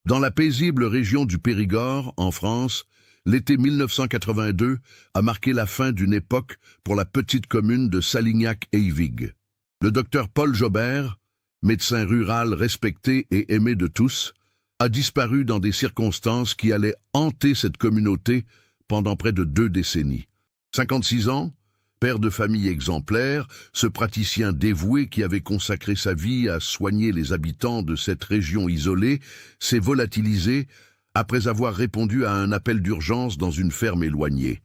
Dans la paisible région du Périgord, en France, l'été 1982 a marqué la fin d'une époque pour la petite commune de Salignac-Eyvig. Le docteur Paul Jobert, médecin rural respecté et aimé de tous, a disparu dans des circonstances qui allaient hanter cette communauté pendant près de 2 décennies. 56 ans, père de famille exemplaire, ce praticien dévoué qui avait consacré sa vie à soigner les habitants de cette région isolée s'est volatilisé après avoir répondu à un appel d'urgence dans une ferme éloignée.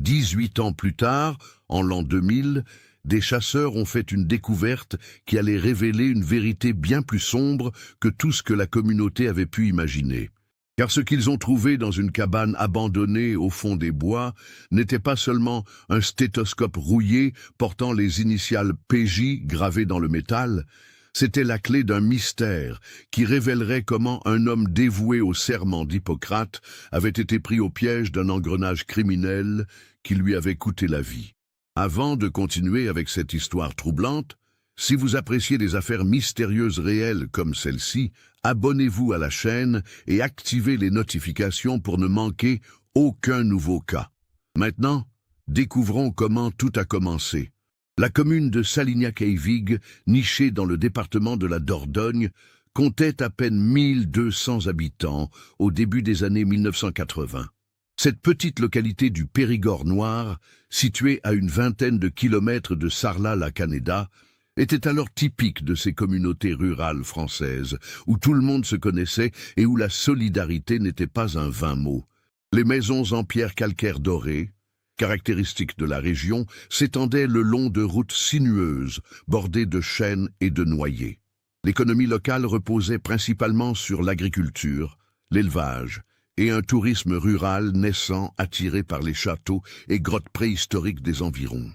18 ans plus tard, en l'an 2000, des chasseurs ont fait une découverte qui allait révéler une vérité bien plus sombre que tout ce que la communauté avait pu imaginer. Car ce qu'ils ont trouvé dans une cabane abandonnée au fond des bois n'était pas seulement un stéthoscope rouillé portant les initiales PJ gravées dans le métal, c'était la clé d'un mystère qui révélerait comment un homme dévoué au serment d'Hippocrate avait été pris au piège d'un engrenage criminel qui lui avait coûté la vie. Avant de continuer avec cette histoire troublante, si vous appréciez des affaires mystérieuses réelles comme celle-ci, abonnez-vous à la chaîne et activez les notifications pour ne manquer aucun nouveau cas. Maintenant, découvrons comment tout a commencé. La commune de Salignac-Eyvig, nichée dans le département de la Dordogne, comptait à peine 1200 habitants au début des années 1980. Cette petite localité du Périgord noir, située à une vingtaine de kilomètres de Sarlat-la-Canéda, était alors typique de ces communautés rurales françaises, où tout le monde se connaissait et où la solidarité n'était pas un vain mot. Les maisons en pierre calcaire dorée, caractéristiques de la région, s'étendaient le long de routes sinueuses, bordées de chênes et de noyers. L'économie locale reposait principalement sur l'agriculture, l'élevage et un tourisme rural naissant attiré par les châteaux et grottes préhistoriques des environs.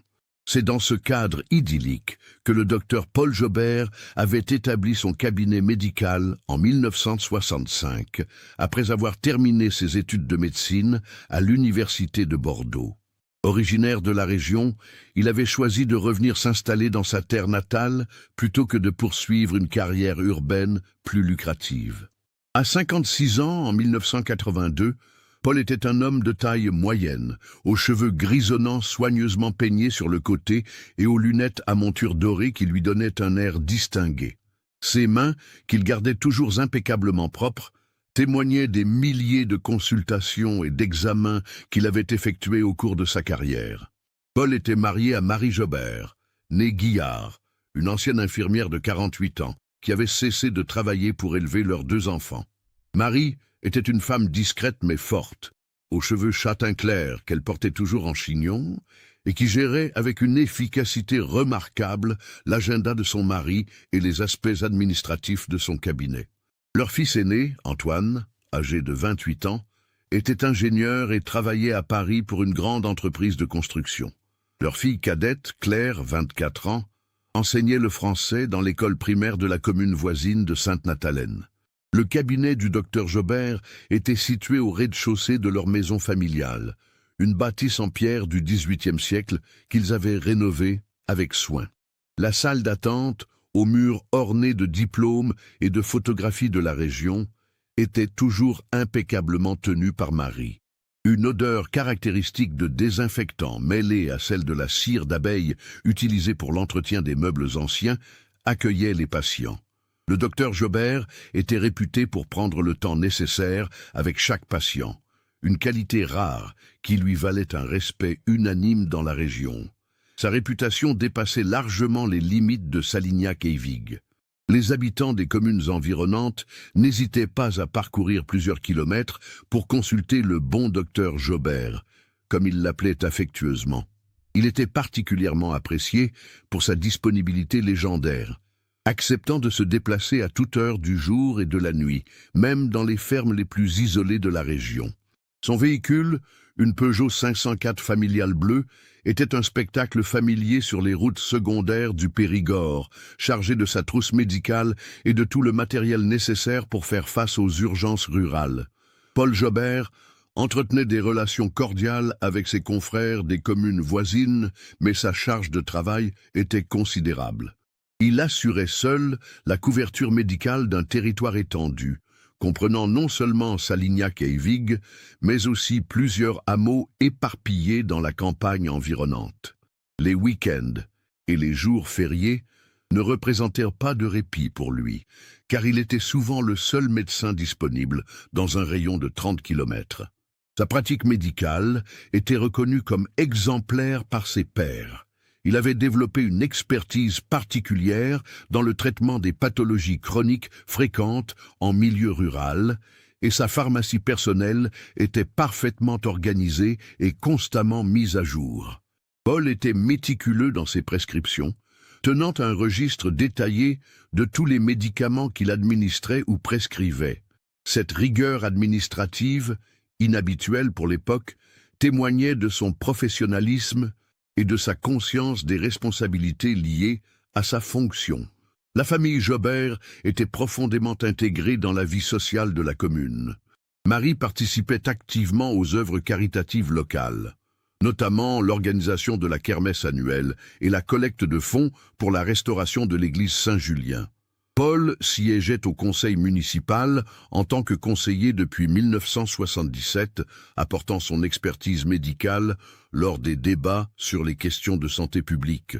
C'est dans ce cadre idyllique que le docteur Paul Jobert avait établi son cabinet médical en 1965, après avoir terminé ses études de médecine à l'université de Bordeaux. Originaire de la région, il avait choisi de revenir s'installer dans sa terre natale plutôt que de poursuivre une carrière urbaine plus lucrative. À 56 ans, en 1982, Paul était un homme de taille moyenne, aux cheveux grisonnants soigneusement peignés sur le côté et aux lunettes à monture dorée qui lui donnaient un air distingué. Ses mains, qu'il gardait toujours impeccablement propres, témoignaient des milliers de consultations et d'examens qu'il avait effectués au cours de sa carrière. Paul était marié à Marie Jobert, née Guillard, une ancienne infirmière de 48 ans, qui avait cessé de travailler pour élever leurs 2 enfants. Marie était une femme discrète mais forte, aux cheveux châtain clair qu'elle portait toujours en chignon, et qui gérait avec une efficacité remarquable l'agenda de son mari et les aspects administratifs de son cabinet. Leur fils aîné, Antoine, âgé de 28 ans, était ingénieur et travaillait à Paris pour une grande entreprise de construction. Leur fille cadette, Claire, 24 ans, enseignait le français dans l'école primaire de la commune voisine de Sainte-Nathalène. Le cabinet du docteur Jobert était situé au rez-de-chaussée de leur maison familiale, une bâtisse en pierre du XVIIIe siècle qu'ils avaient rénovée avec soin. La salle d'attente, aux murs ornés de diplômes et de photographies de la région, était toujours impeccablement tenue par Marie. Une odeur caractéristique de désinfectant mêlée à celle de la cire d'abeille utilisée pour l'entretien des meubles anciens accueillait les patients. Le docteur Jobert était réputé pour prendre le temps nécessaire avec chaque patient, une qualité rare qui lui valait un respect unanime dans la région. Sa réputation dépassait largement les limites de Salignac-Eyvig. Les habitants des communes environnantes n'hésitaient pas à parcourir plusieurs kilomètres pour consulter le bon docteur Jobert, comme ils l'appelaient affectueusement. Il était particulièrement apprécié pour sa disponibilité légendaire, acceptant de se déplacer à toute heure du jour et de la nuit, même dans les fermes les plus isolées de la région. Son véhicule, une Peugeot 504 familiale bleue, était un spectacle familier sur les routes secondaires du Périgord, chargé de sa trousse médicale et de tout le matériel nécessaire pour faire face aux urgences rurales. Paul Jobert entretenait des relations cordiales avec ses confrères des communes voisines, mais sa charge de travail était considérable. Il assurait seul la couverture médicale d'un territoire étendu, comprenant non seulement Salignac et Eyvig, mais aussi plusieurs hameaux éparpillés dans la campagne environnante. Les week-ends et les jours fériés ne représentèrent pas de répit pour lui, car il était souvent le seul médecin disponible dans un rayon de 30 kilomètres. Sa pratique médicale était reconnue comme exemplaire par ses pairs. Il avait développé une expertise particulière dans le traitement des pathologies chroniques fréquentes en milieu rural, et sa pharmacie personnelle était parfaitement organisée et constamment mise à jour. Paul était méticuleux dans ses prescriptions, tenant un registre détaillé de tous les médicaments qu'il administrait ou prescrivait. Cette rigueur administrative, inhabituelle pour l'époque, témoignait de son professionnalisme et de sa conscience des responsabilités liées à sa fonction. La famille Jobert était profondément intégrée dans la vie sociale de la commune. Marie participait activement aux œuvres caritatives locales, notamment l'organisation de la kermesse annuelle et la collecte de fonds pour la restauration de l'église Saint-Julien. Paul siégeait au conseil municipal en tant que conseiller depuis 1977, apportant son expertise médicale lors des débats sur les questions de santé publique.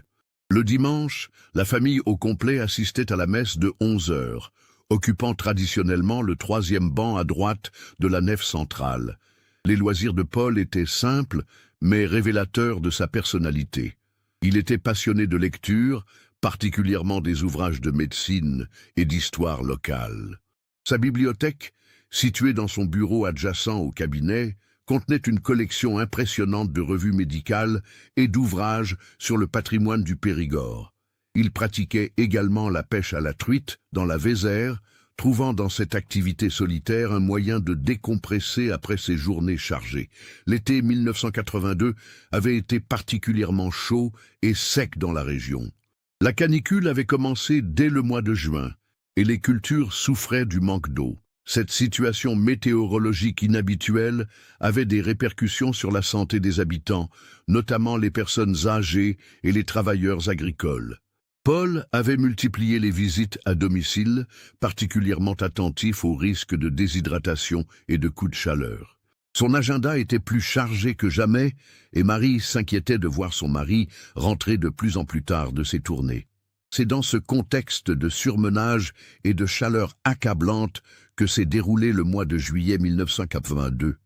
Le dimanche, la famille au complet assistait à la messe de 11 heures, occupant traditionnellement le troisième banc à droite de la nef centrale. Les loisirs de Paul étaient simples, mais révélateurs de sa personnalité. Il était passionné de lecture, particulièrement des ouvrages de médecine et d'histoire locale. Sa bibliothèque, située dans son bureau adjacent au cabinet, contenait une collection impressionnante de revues médicales et d'ouvrages sur le patrimoine du Périgord. Il pratiquait également la pêche à la truite dans la Vézère, trouvant dans cette activité solitaire un moyen de décompresser après ses journées chargées. L'été 1982 avait été particulièrement chaud et sec dans la région. La canicule avait commencé dès le mois de juin, et les cultures souffraient du manque d'eau. Cette situation météorologique inhabituelle avait des répercussions sur la santé des habitants, notamment les personnes âgées et les travailleurs agricoles. Paul avait multiplié les visites à domicile, particulièrement attentif aux risques de déshydratation et de coups de chaleur. Son agenda était plus chargé que jamais, et Marie s'inquiétait de voir son mari rentrer de plus en plus tard de ses tournées. C'est dans ce contexte de surmenage et de chaleur accablante que s'est déroulé le mois de juillet 1982,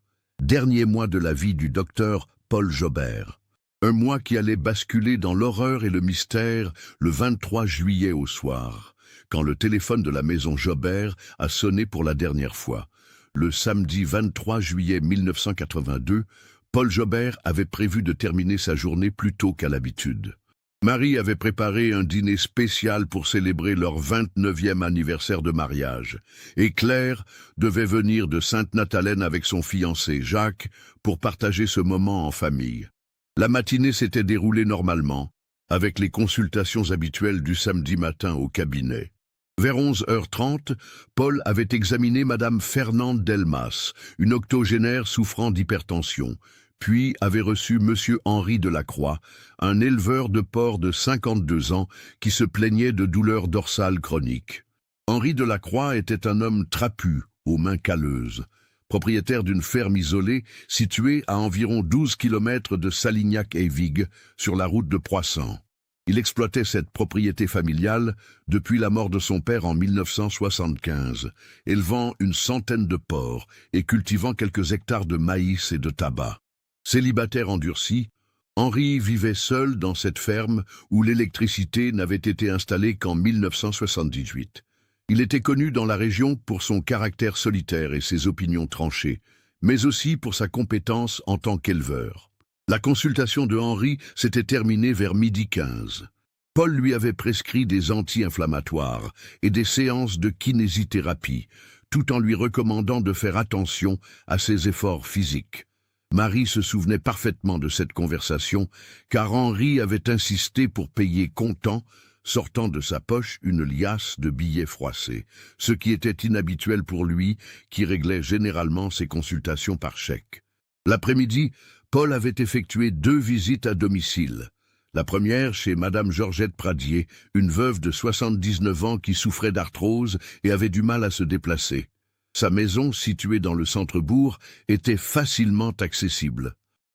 dernier mois de la vie du docteur Paul Jobert. Un mois qui allait basculer dans l'horreur et le mystère le 23 juillet au soir, quand le téléphone de la maison Jobert a sonné pour la dernière fois. Le samedi 23 juillet 1982, Paul Jobert avait prévu de terminer sa journée plus tôt qu'à l'habitude. Marie avait préparé un dîner spécial pour célébrer leur 29e anniversaire de mariage, et Claire devait venir de Sainte-Nathalène avec son fiancé Jacques pour partager ce moment en famille. La matinée s'était déroulée normalement, avec les consultations habituelles du samedi matin au cabinet. Vers 11h30, Paul avait examiné Madame Fernande Delmas, une octogénaire souffrant d'hypertension, puis avait reçu Monsieur Henri Delacroix, un éleveur de porcs de 52 ans qui se plaignait de douleurs dorsales chroniques. Henri Delacroix était un homme trapu, aux mains calleuses, propriétaire d'une ferme isolée située à environ 12 kilomètres de Salignac-Eyvig, sur la route de Poisson. Il exploitait cette propriété familiale depuis la mort de son père en 1975, élevant une centaine de porcs et cultivant quelques hectares de maïs et de tabac. Célibataire endurci, Henri vivait seul dans cette ferme où l'électricité n'avait été installée qu'en 1978. Il était connu dans la région pour son caractère solitaire et ses opinions tranchées, mais aussi pour sa compétence en tant qu'éleveur. La consultation de Henri s'était terminée vers 12h15. Paul lui avait prescrit des anti-inflammatoires et des séances de kinésithérapie, tout en lui recommandant de faire attention à ses efforts physiques. Marie se souvenait parfaitement de cette conversation, car Henri avait insisté pour payer comptant, sortant de sa poche une liasse de billets froissés, ce qui était inhabituel pour lui, qui réglait généralement ses consultations par chèque. L'après-midi, Paul avait effectué 2 visites à domicile. La première chez Madame Georgette Pradier, une veuve de 79 ans qui souffrait d'arthrose et avait du mal à se déplacer. Sa maison, située dans le centre-bourg, était facilement accessible.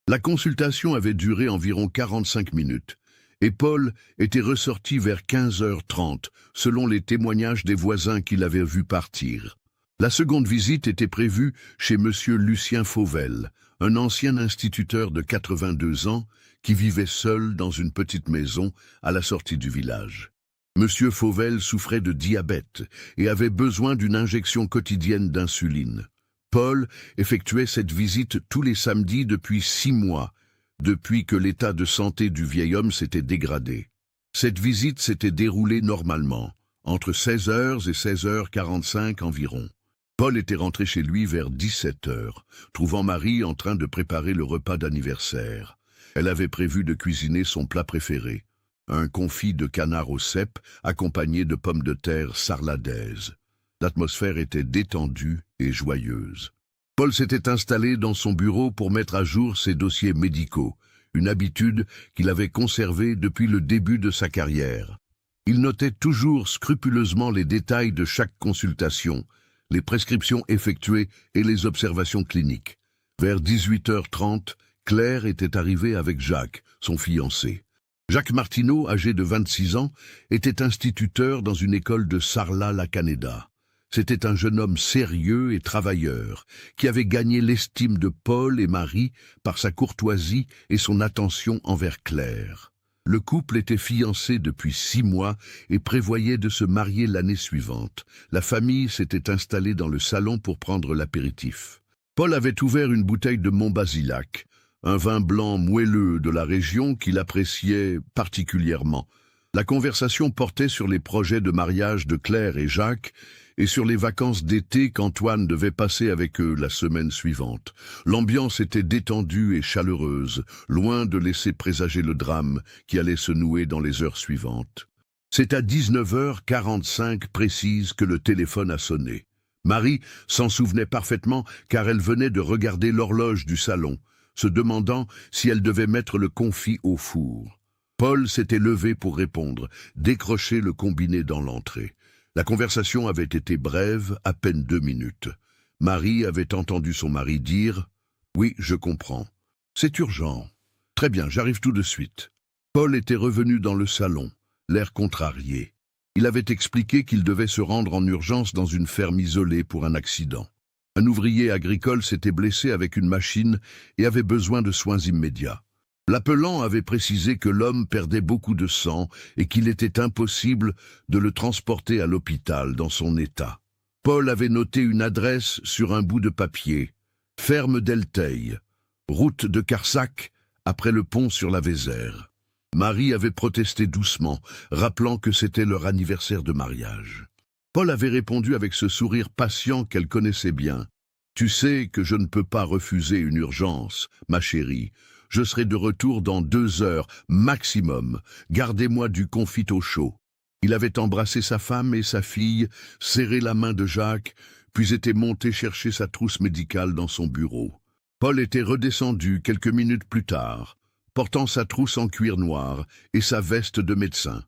La consultation avait duré environ 45 minutes, et Paul était ressorti vers 15h30, selon les témoignages des voisins qui l'avaient vu partir. La seconde visite était prévue chez monsieur Lucien Fauvel, un ancien instituteur de 82 ans qui vivait seul dans une petite maison à la sortie du village. Monsieur Fauvel souffrait de diabète et avait besoin d'une injection quotidienne d'insuline. Paul effectuait cette visite tous les samedis depuis 6 mois, depuis que l'état de santé du vieil homme s'était dégradé. Cette visite s'était déroulée normalement, entre 16h et 16h45 environ. Paul était rentré chez lui vers 17h, trouvant Marie en train de préparer le repas d'anniversaire. Elle avait prévu de cuisiner son plat préféré, un confit de canard au cèpe accompagné de pommes de terre sarladaises. L'atmosphère était détendue et joyeuse. Paul s'était installé dans son bureau pour mettre à jour ses dossiers médicaux, une habitude qu'il avait conservée depuis le début de sa carrière. Il notait toujours scrupuleusement les détails de chaque consultation, les prescriptions effectuées et les observations cliniques. Vers 18h30, Claire était arrivée avec Jacques, son fiancé. Jacques Martineau, âgé de 26 ans, était instituteur dans une école de Sarlat-la-Canéda. C'était un jeune homme sérieux et travailleur, qui avait gagné l'estime de Paul et Marie par sa courtoisie et son attention envers Claire. Le couple était fiancé depuis 6 mois et prévoyait de se marier l'année suivante. La famille s'était installée dans le salon pour prendre l'apéritif. Paul avait ouvert une bouteille de Montbazillac, un vin blanc moelleux de la région qu'il appréciait particulièrement. La conversation portait sur les projets de mariage de Claire et Jacques et sur les vacances d'été qu'Antoine devait passer avec eux la semaine suivante. L'ambiance était détendue et chaleureuse, loin de laisser présager le drame qui allait se nouer dans les heures suivantes. C'est à 19h45 précise que le téléphone a sonné. Marie s'en souvenait parfaitement car elle venait de regarder l'horloge du salon, se demandant si elle devait mettre le confit au four. Paul s'était levé pour répondre, décrocher le combiné dans l'entrée. La conversation avait été brève, à peine 2 minutes. Marie avait entendu son mari dire « Oui, je comprends. C'est urgent. Très bien, j'arrive tout de suite. » Paul était revenu dans le salon, l'air contrarié. Il avait expliqué qu'il devait se rendre en urgence dans une ferme isolée pour un accident. Un ouvrier agricole s'était blessé avec une machine et avait besoin de soins immédiats. L'appelant avait précisé que l'homme perdait beaucoup de sang et qu'il était impossible de le transporter à l'hôpital dans son état. Paul avait noté une adresse sur un bout de papier. Ferme d'Elteil, route de Carsac, après le pont sur la Vézère. Marie avait protesté doucement, rappelant que c'était leur anniversaire de mariage. Paul avait répondu avec ce sourire patient qu'elle connaissait bien. « Tu sais que je ne peux pas refuser une urgence, ma chérie. Je serai de retour dans 2 heures, maximum. Gardez-moi du confit au chaud. » Il avait embrassé sa femme et sa fille, serré la main de Jacques, puis était monté chercher sa trousse médicale dans son bureau. Paul était redescendu quelques minutes plus tard, portant sa trousse en cuir noir et sa veste de médecin.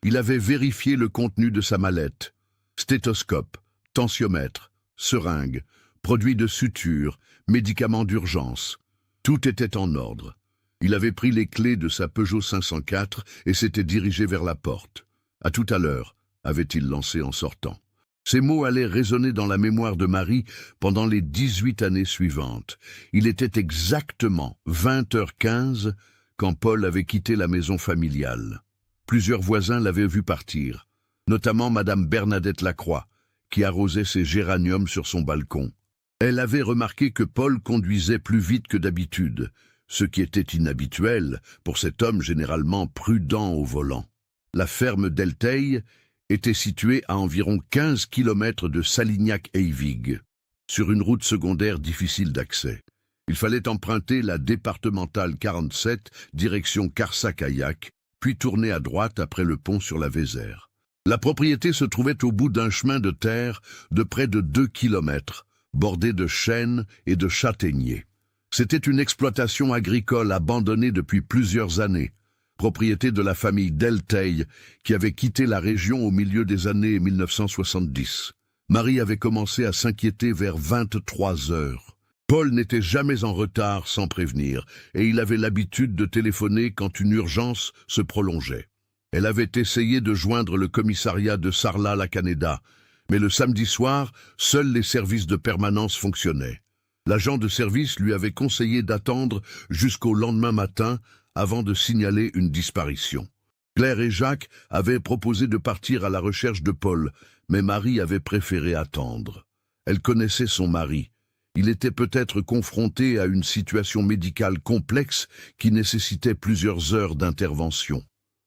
Il avait vérifié le contenu de sa mallette. Stéthoscope, tensiomètre, seringue, produits de suture, médicaments d'urgence. Tout était en ordre. Il avait pris les clés de sa Peugeot 504 et s'était dirigé vers la porte. « À tout à l'heure », avait-il lancé en sortant. Ces mots allaient résonner dans la mémoire de Marie pendant les 18 années suivantes. Il était exactement 20h15 quand Paul avait quitté la maison familiale. Plusieurs voisins l'avaient vu partir, notamment Madame Bernadette Lacroix, qui arrosait ses géraniums sur son balcon. Elle avait remarqué que Paul conduisait plus vite que d'habitude, ce qui était inhabituel pour cet homme généralement prudent au volant. La ferme d'Elteil était située à environ 15 km de Salignac-Eyvig, sur une route secondaire difficile d'accès. Il fallait emprunter la départementale 47, direction Carsac-Aillac, puis tourner à droite après le pont sur la Vézère. La propriété se trouvait au bout d'un chemin de terre de près de 2 km, bordé de chênes et de châtaigniers. C'était une exploitation agricole abandonnée depuis plusieurs années, propriété de la famille Delteil qui avait quitté la région au milieu des années 1970. Marie avait commencé à s'inquiéter vers 23 heures. Paul n'était jamais en retard sans prévenir, et il avait l'habitude de téléphoner quand une urgence se prolongeait. Elle avait essayé de joindre le commissariat de Sarlat-la-Canéda, mais le samedi soir, seuls les services de permanence fonctionnaient. L'agent de service lui avait conseillé d'attendre jusqu'au lendemain matin avant de signaler une disparition. Claire et Jacques avaient proposé de partir à la recherche de Paul, mais Marie avait préféré attendre. Elle connaissait son mari. Il était peut-être confronté à une situation médicale complexe qui nécessitait plusieurs heures d'intervention.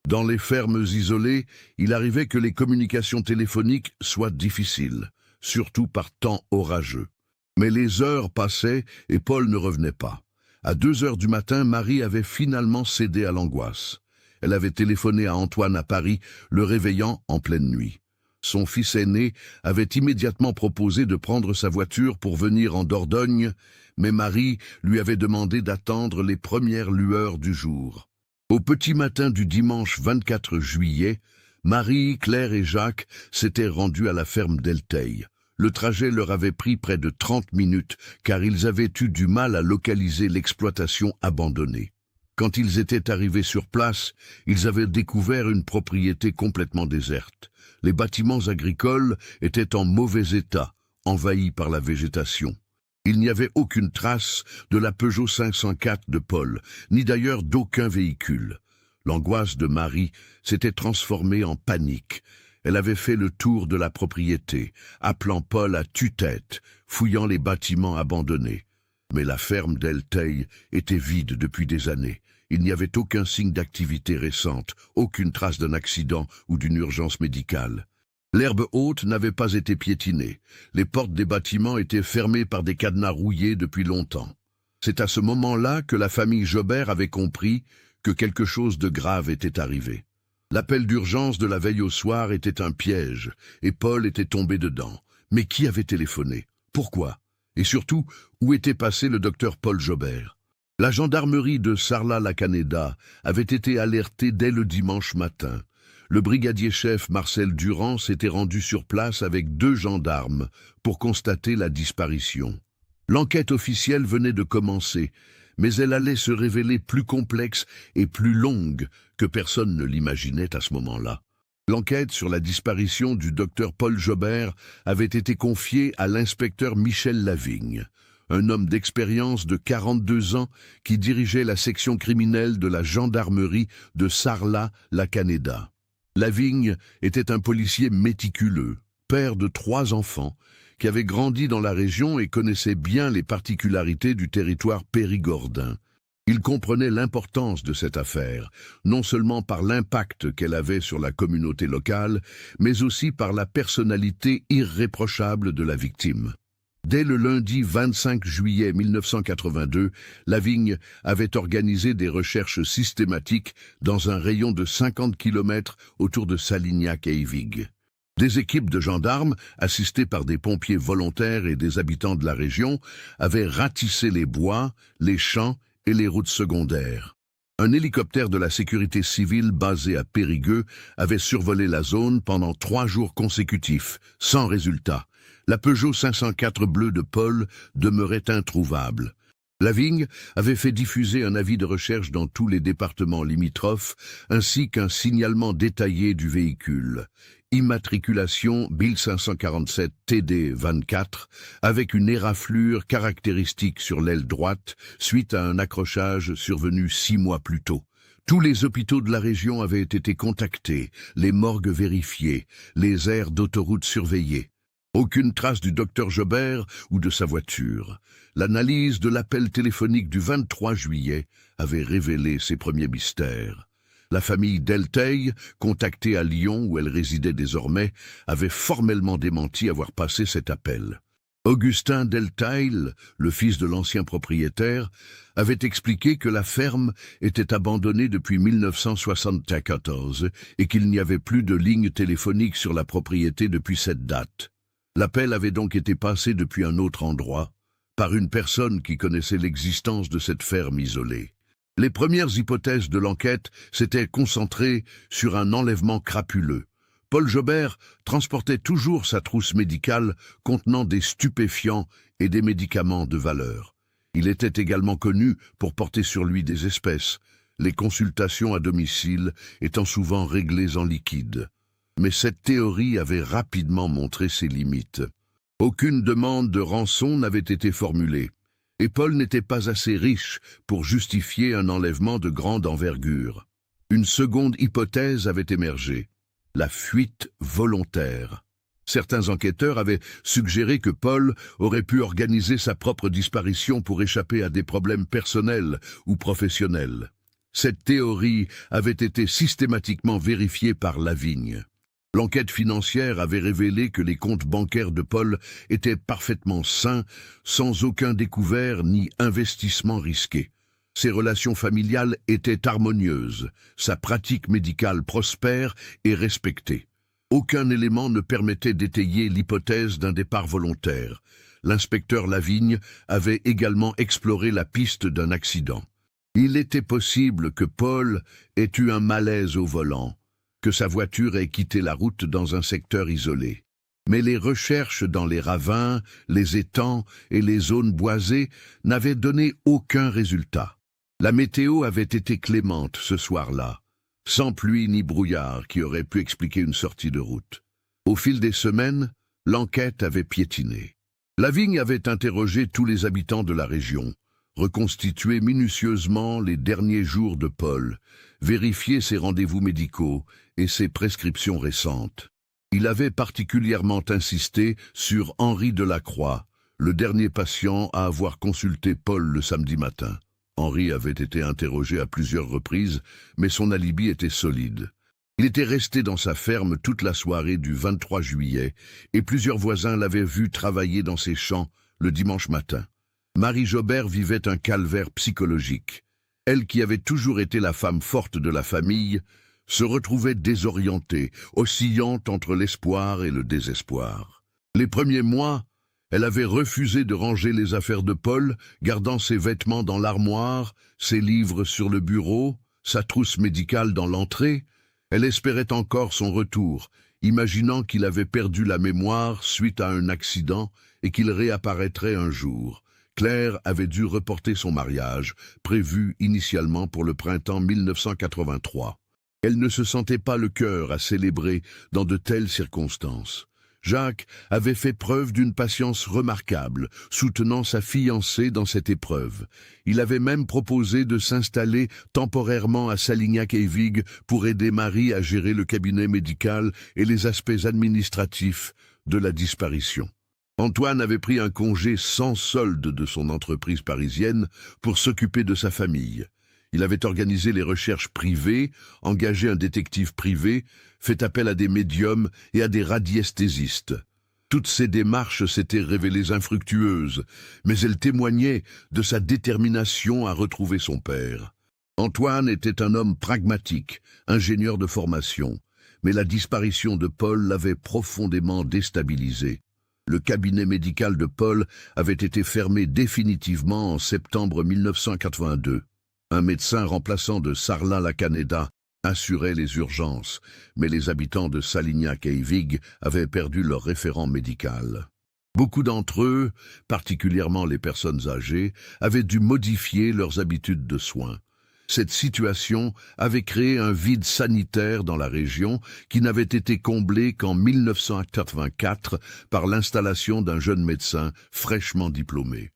Dans les fermes isolées, il arrivait que les communications téléphoniques soient difficiles, surtout par temps orageux. Mais les heures passaient et Paul ne revenait pas. À 2 heures du matin, Marie avait finalement cédé à l'angoisse. Elle avait téléphoné à Antoine à Paris, le réveillant en pleine nuit. Son fils aîné avait immédiatement proposé de prendre sa voiture pour venir en Dordogne, mais Marie lui avait demandé d'attendre les premières lueurs du jour. Au petit matin du dimanche 24 juillet, Marie, Claire et Jacques s'étaient rendus à la ferme d'Elteil. Le trajet leur avait pris près de 30 minutes, car ils avaient eu du mal à localiser l'exploitation abandonnée. Quand ils étaient arrivés sur place, ils avaient découvert une propriété complètement déserte. Les bâtiments agricoles étaient en mauvais état, envahis par la végétation. Il n'y avait aucune trace de la Peugeot 504 de Paul, ni d'ailleurs d'aucun véhicule. L'angoisse de Marie s'était transformée en panique. Elle avait fait le tour de la propriété, appelant Paul à tue-tête, fouillant les bâtiments abandonnés. Mais la ferme d'Elteil était vide depuis des années. Il n'y avait aucun signe d'activité récente, aucune trace d'un accident ou d'une urgence médicale. L'herbe haute n'avait pas été piétinée. Les portes des bâtiments étaient fermées par des cadenas rouillés depuis longtemps. C'est à ce moment-là que la famille Jobert avait compris que quelque chose de grave était arrivé. L'appel d'urgence de la veille au soir était un piège, et Paul était tombé dedans. Mais qui avait téléphoné? Pourquoi? Et surtout, où était passé le docteur Paul Jobert? La gendarmerie de Sarlat-la-Canéda avait été alertée dès le dimanche matin. Le brigadier-chef Marcel Durand s'était rendu sur place avec 2 gendarmes pour constater la disparition. L'enquête officielle venait de commencer, mais elle allait se révéler plus complexe et plus longue que personne ne l'imaginait à ce moment-là. L'enquête sur la disparition du docteur Paul Jobert avait été confiée à l'inspecteur Michel Lavigne, un homme d'expérience de 42 ans qui dirigeait la section criminelle de la gendarmerie de Sarlat-la-Canéda. Lavigne était un policier méticuleux, père de 3 enfants, qui avait grandi dans la région et connaissait bien les particularités du territoire périgordin. Il comprenait l'importance de cette affaire, non seulement par l'impact qu'elle avait sur la communauté locale, mais aussi par la personnalité irréprochable de la victime. Dès le lundi 25 juillet 1982, Lavigne avait organisé des recherches systématiques dans un rayon de 50 km autour de Salignac-Eyvig. Des équipes de gendarmes, assistées par des pompiers volontaires et des habitants de la région, avaient ratissé les bois, les champs et les routes secondaires. Un hélicoptère de la sécurité civile basé à Périgueux avait survolé la zone pendant 3 jours consécutifs, sans résultat. La Peugeot 504 bleue de Paul demeurait introuvable. Lavigne avait fait diffuser un avis de recherche dans tous les départements limitrophes, ainsi qu'un signalement détaillé du véhicule. Immatriculation 1547 TD 24, avec une éraflure caractéristique sur l'aile droite, suite à un accrochage survenu 6 mois plus tôt. Tous les hôpitaux de la région avaient été contactés, les morgues vérifiées, les aires d'autoroute surveillées. Aucune trace du docteur Jobert ou de sa voiture. L'analyse de l'appel téléphonique du 23 juillet avait révélé ses premiers mystères. La famille Delteil, contactée à Lyon où elle résidait désormais, avait formellement démenti avoir passé cet appel. Augustin Delteil, le fils de l'ancien propriétaire, avait expliqué que la ferme était abandonnée depuis 1974 et qu'il n'y avait plus de ligne téléphonique sur la propriété depuis cette date. L'appel avait donc été passé depuis un autre endroit, par une personne qui connaissait l'existence de cette ferme isolée. Les premières hypothèses de l'enquête s'étaient concentrées sur un enlèvement crapuleux. Paul Jobert transportait toujours sa trousse médicale contenant des stupéfiants et des médicaments de valeur. Il était également connu pour porter sur lui des espèces, les consultations à domicile étant souvent réglées en liquide. Mais cette théorie avait rapidement montré ses limites. Aucune demande de rançon n'avait été formulée, et Paul n'était pas assez riche pour justifier un enlèvement de grande envergure. Une seconde hypothèse avait émergé, la fuite volontaire. Certains enquêteurs avaient suggéré que Paul aurait pu organiser sa propre disparition pour échapper à des problèmes personnels ou professionnels. Cette théorie avait été systématiquement vérifiée par Lavigne. L'enquête financière avait révélé que les comptes bancaires de Paul étaient parfaitement sains, sans aucun découvert ni investissement risqué. Ses relations familiales étaient harmonieuses, sa pratique médicale prospère et respectée. Aucun élément ne permettait d'étayer l'hypothèse d'un départ volontaire. L'inspecteur Lavigne avait également exploré la piste d'un accident. Il était possible que Paul ait eu un malaise au volant, que sa voiture ait quitté la route dans un secteur isolé. Mais les recherches dans les ravins, les étangs et les zones boisées n'avaient donné aucun résultat. La météo avait été clémente ce soir-là, sans pluie ni brouillard qui aurait pu expliquer une sortie de route. Au fil des semaines, l'enquête avait piétiné. Lavigne avait interrogé tous les habitants de la région, reconstitué minutieusement les derniers jours de Paul, vérifié ses rendez-vous médicaux et ses prescriptions récentes. Il avait particulièrement insisté sur Henri Delacroix, le dernier patient à avoir consulté Paul le samedi matin. Henri avait été interrogé à plusieurs reprises, mais son alibi était solide. Il était resté dans sa ferme toute la soirée du 23 juillet, et plusieurs voisins l'avaient vu travailler dans ses champs le dimanche matin. Marie Jobert vivait un calvaire psychologique. Elle, qui avait toujours été la femme forte de la famille, se retrouvait désorientée, oscillant entre l'espoir et le désespoir. Les premiers mois, elle avait refusé de ranger les affaires de Paul, gardant ses vêtements dans l'armoire, ses livres sur le bureau, sa trousse médicale dans l'entrée. Elle espérait encore son retour, imaginant qu'il avait perdu la mémoire suite à un accident et qu'il réapparaîtrait un jour. Claire avait dû reporter son mariage, prévu initialement pour le printemps 1983. Elle ne se sentait pas le cœur à célébrer dans de telles circonstances. Jacques avait fait preuve d'une patience remarquable, soutenant sa fiancée dans cette épreuve. Il avait même proposé de s'installer temporairement à Salignac-Eyvigues pour aider Marie à gérer le cabinet médical et les aspects administratifs de la disparition. Antoine avait pris un congé sans solde de son entreprise parisienne pour s'occuper de sa famille. Il avait organisé les recherches privées, engagé un détective privé, fait appel à des médiums et à des radiesthésistes. Toutes ces démarches s'étaient révélées infructueuses, mais elles témoignaient de sa détermination à retrouver son père. Antoine était un homme pragmatique, ingénieur de formation, mais la disparition de Paul l'avait profondément déstabilisé. Le cabinet médical de Paul avait été fermé définitivement en septembre 1982. Un médecin remplaçant de Sarlat-la-Canéda assurait les urgences, mais les habitants de Salignac-Eyvigues avaient perdu leur référent médical. Beaucoup d'entre eux, particulièrement les personnes âgées, avaient dû modifier leurs habitudes de soins. Cette situation avait créé un vide sanitaire dans la région qui n'avait été comblé qu'en 1984 par l'installation d'un jeune médecin fraîchement diplômé.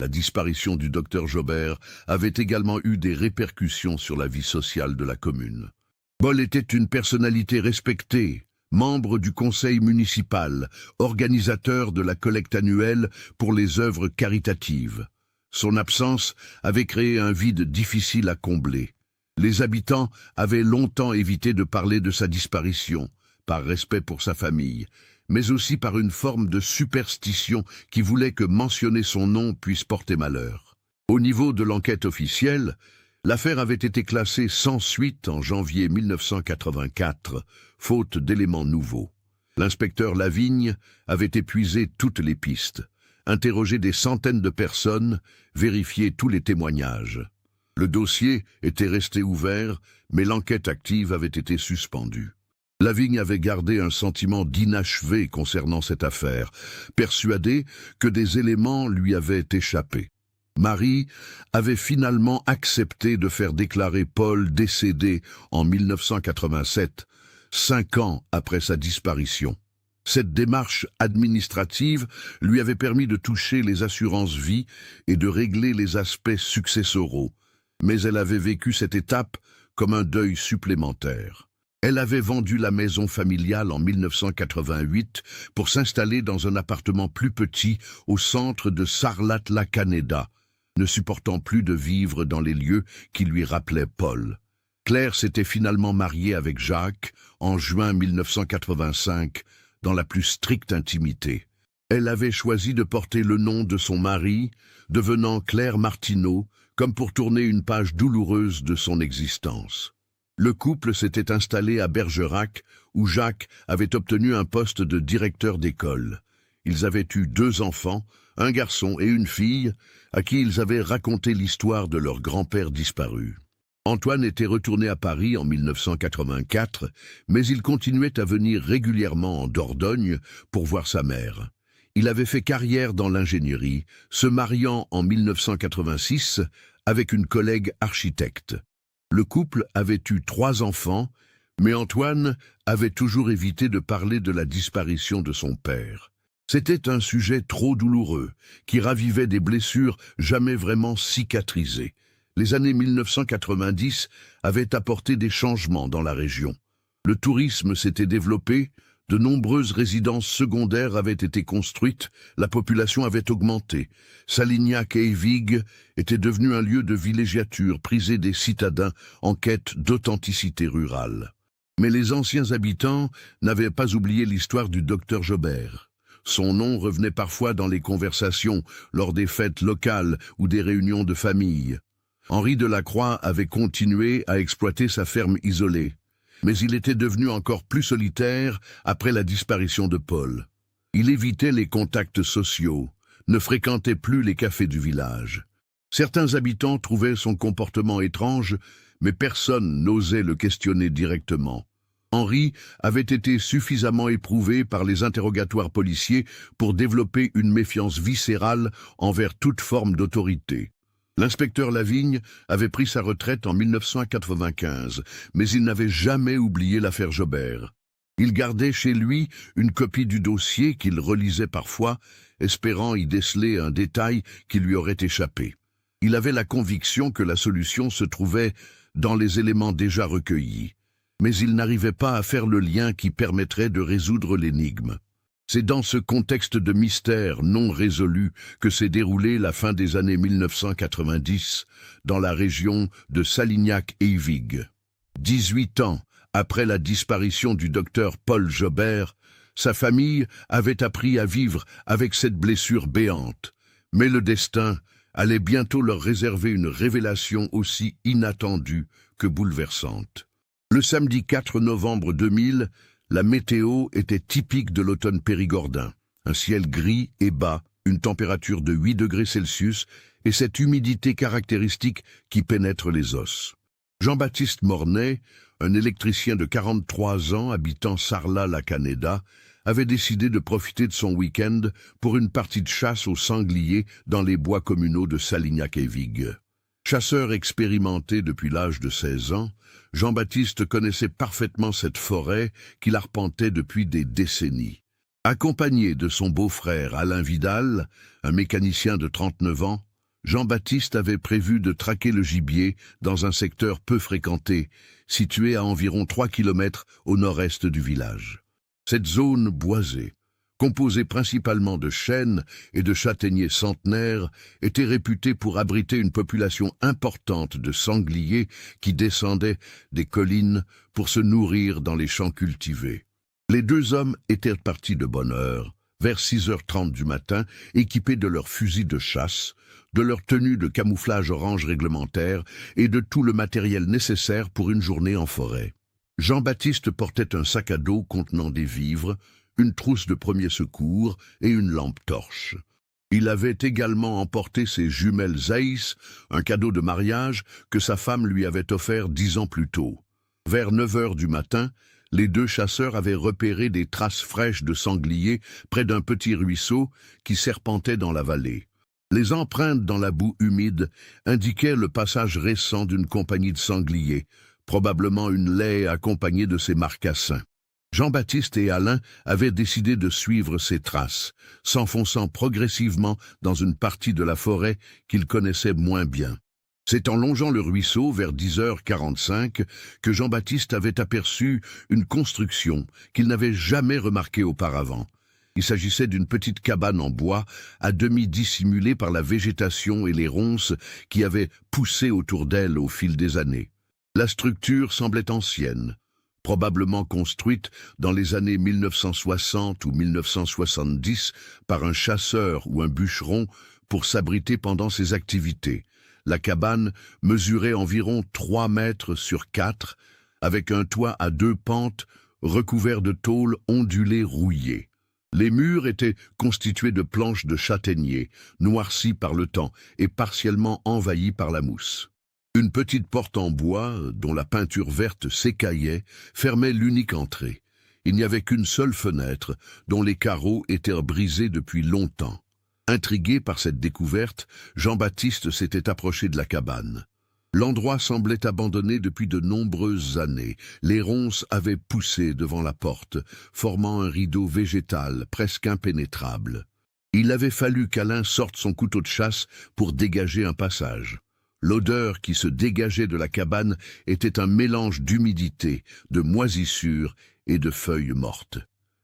La disparition du docteur Jobert avait également eu des répercussions sur la vie sociale de la commune. Paul était une personnalité respectée, membre du conseil municipal, organisateur de la collecte annuelle pour les œuvres caritatives. Son absence avait créé un vide difficile à combler. Les habitants avaient longtemps évité de parler de sa disparition, par respect pour sa famille, mais aussi par une forme de superstition qui voulait que mentionner son nom puisse porter malheur. Au niveau de l'enquête officielle, l'affaire avait été classée sans suite en janvier 1984, faute d'éléments nouveaux. L'inspecteur Lavigne avait épuisé toutes les pistes, interrogé des centaines de personnes, vérifié tous les témoignages. Le dossier était resté ouvert, mais l'enquête active avait été suspendue. Lavigne avait gardé un sentiment d'inachevé concernant cette affaire, persuadé que des éléments lui avaient échappé. Marie avait finalement accepté de faire déclarer Paul décédé en 1987, 5 ans après sa disparition. Cette démarche administrative lui avait permis de toucher les assurances vie et de régler les aspects successoraux, mais elle avait vécu cette étape comme un deuil supplémentaire. Elle avait vendu la maison familiale en 1988 pour s'installer dans un appartement plus petit au centre de Sarlat-la-Canéda, ne supportant plus de vivre dans les lieux qui lui rappelaient Paul. Claire s'était finalement mariée avec Jacques en juin 1985, dans la plus stricte intimité. Elle avait choisi de porter le nom de son mari, devenant Claire Martineau, comme pour tourner une page douloureuse de son existence. Le couple s'était installé à Bergerac, où Jacques avait obtenu un poste de directeur d'école. Ils avaient eu 2 enfants, un garçon et une fille, à qui ils avaient raconté l'histoire de leur grand-père disparu. Antoine était retourné à Paris en 1984, mais il continuait à venir régulièrement en Dordogne pour voir sa mère. Il avait fait carrière dans l'ingénierie, se mariant en 1986 avec une collègue architecte. Le couple avait eu 3 enfants, mais Antoine avait toujours évité de parler de la disparition de son père. C'était un sujet trop douloureux, qui ravivait des blessures jamais vraiment cicatrisées. Les années 1990 avaient apporté des changements dans la région. Le tourisme s'était développé, de nombreuses résidences secondaires avaient été construites, la population avait augmenté. Salignac-et-Eyvigues était devenu un lieu de villégiature prisé des citadins en quête d'authenticité rurale. Mais les anciens habitants n'avaient pas oublié l'histoire du docteur Jobert. Son nom revenait parfois dans les conversations lors des fêtes locales ou des réunions de famille. Henri Delacroix avait continué à exploiter sa ferme isolée, mais il était devenu encore plus solitaire après la disparition de Paul. Il évitait les contacts sociaux, ne fréquentait plus les cafés du village. Certains habitants trouvaient son comportement étrange, mais personne n'osait le questionner directement. Henri avait été suffisamment éprouvé par les interrogatoires policiers pour développer une méfiance viscérale envers toute forme d'autorité. L'inspecteur Lavigne avait pris sa retraite en 1995, mais il n'avait jamais oublié l'affaire Jobert. Il gardait chez lui une copie du dossier qu'il relisait parfois, espérant y déceler un détail qui lui aurait échappé. Il avait la conviction que la solution se trouvait dans les éléments déjà recueillis, mais il n'arrivait pas à faire le lien qui permettrait de résoudre l'énigme. C'est dans ce contexte de mystère non résolu que s'est déroulée la fin des années 1990 dans la région de Salignac-et-Eyvigues. 18 ans après la disparition du docteur Paul Jobert, sa famille avait appris à vivre avec cette blessure béante. Mais le destin allait bientôt leur réserver une révélation aussi inattendue que bouleversante. Le samedi 4 novembre 2000, la météo était typique de l'automne périgordin. Un ciel gris et bas, une température de 8 degrés Celsius et cette humidité caractéristique qui pénètre les os. Jean-Baptiste Mornay, un électricien de 43 ans habitant Sarlat-la-Canéda, avait décidé de profiter de son week-end pour une partie de chasse au sanglier dans les bois communaux de Salignac-et-Eyvigues. Chasseur expérimenté depuis l'âge de 16 ans, Jean-Baptiste connaissait parfaitement cette forêt qu'il arpentait depuis des décennies. Accompagné de son beau-frère Alain Vidal, un mécanicien de 39 ans, Jean-Baptiste avait prévu de traquer le gibier dans un secteur peu fréquenté, situé à environ 3 km au nord-est du village. Cette zone boisée, composée principalement de chênes et de châtaigniers centenaires, était réputée pour abriter une population importante de sangliers qui descendaient des collines pour se nourrir dans les champs cultivés. Les 2 hommes étaient partis de bonne heure, vers 6h30 du matin, équipés de leurs fusils de chasse, de leur tenue de camouflage orange réglementaire et de tout le matériel nécessaire pour une journée en forêt. Jean-Baptiste portait un sac à dos contenant des vivres, une trousse de premiers secours et une lampe torche. Il avait également emporté ses jumelles Zeiss, un cadeau de mariage que sa femme lui avait offert 10 ans plus tôt. Vers 9h du matin, Les deux chasseurs avaient repéré des traces fraîches de sangliers près d'un petit ruisseau qui serpentait dans la vallée. Les empreintes dans la boue humide indiquaient le passage récent d'une compagnie de sangliers, probablement une laie accompagnée de ses marcassins. Jean-Baptiste et Alain avaient décidé de suivre ces traces, s'enfonçant progressivement dans une partie de la forêt qu'ils connaissaient moins bien. C'est en longeant le ruisseau vers 10h45 que Jean-Baptiste avait aperçu une construction qu'il n'avait jamais remarquée auparavant. Il s'agissait d'une petite cabane en bois, à demi dissimulée par la végétation et les ronces qui avaient poussé autour d'elle au fil des années. La structure semblait ancienne, probablement construite dans les années 1960 ou 1970 par un chasseur ou un bûcheron pour s'abriter pendant ses activités. La cabane mesurait environ 3 mètres sur 4, avec un toit à 2 pentes recouvert de tôles ondulées rouillées. Les murs étaient constitués de planches de châtaignier, noircies par le temps et partiellement envahies par la mousse. Une petite porte en bois, dont la peinture verte s'écaillait, fermait l'unique entrée. Il n'y avait qu'une seule fenêtre, dont les carreaux étaient brisés depuis longtemps. Intrigué par cette découverte, Jean-Baptiste s'était approché de la cabane. L'endroit semblait abandonné depuis de nombreuses années. Les ronces avaient poussé devant la porte, formant un rideau végétal presque impénétrable. Il avait fallu qu'Alain sorte son couteau de chasse pour dégager un passage. L'odeur qui se dégageait de la cabane était un mélange d'humidité, de moisissure et de feuilles mortes.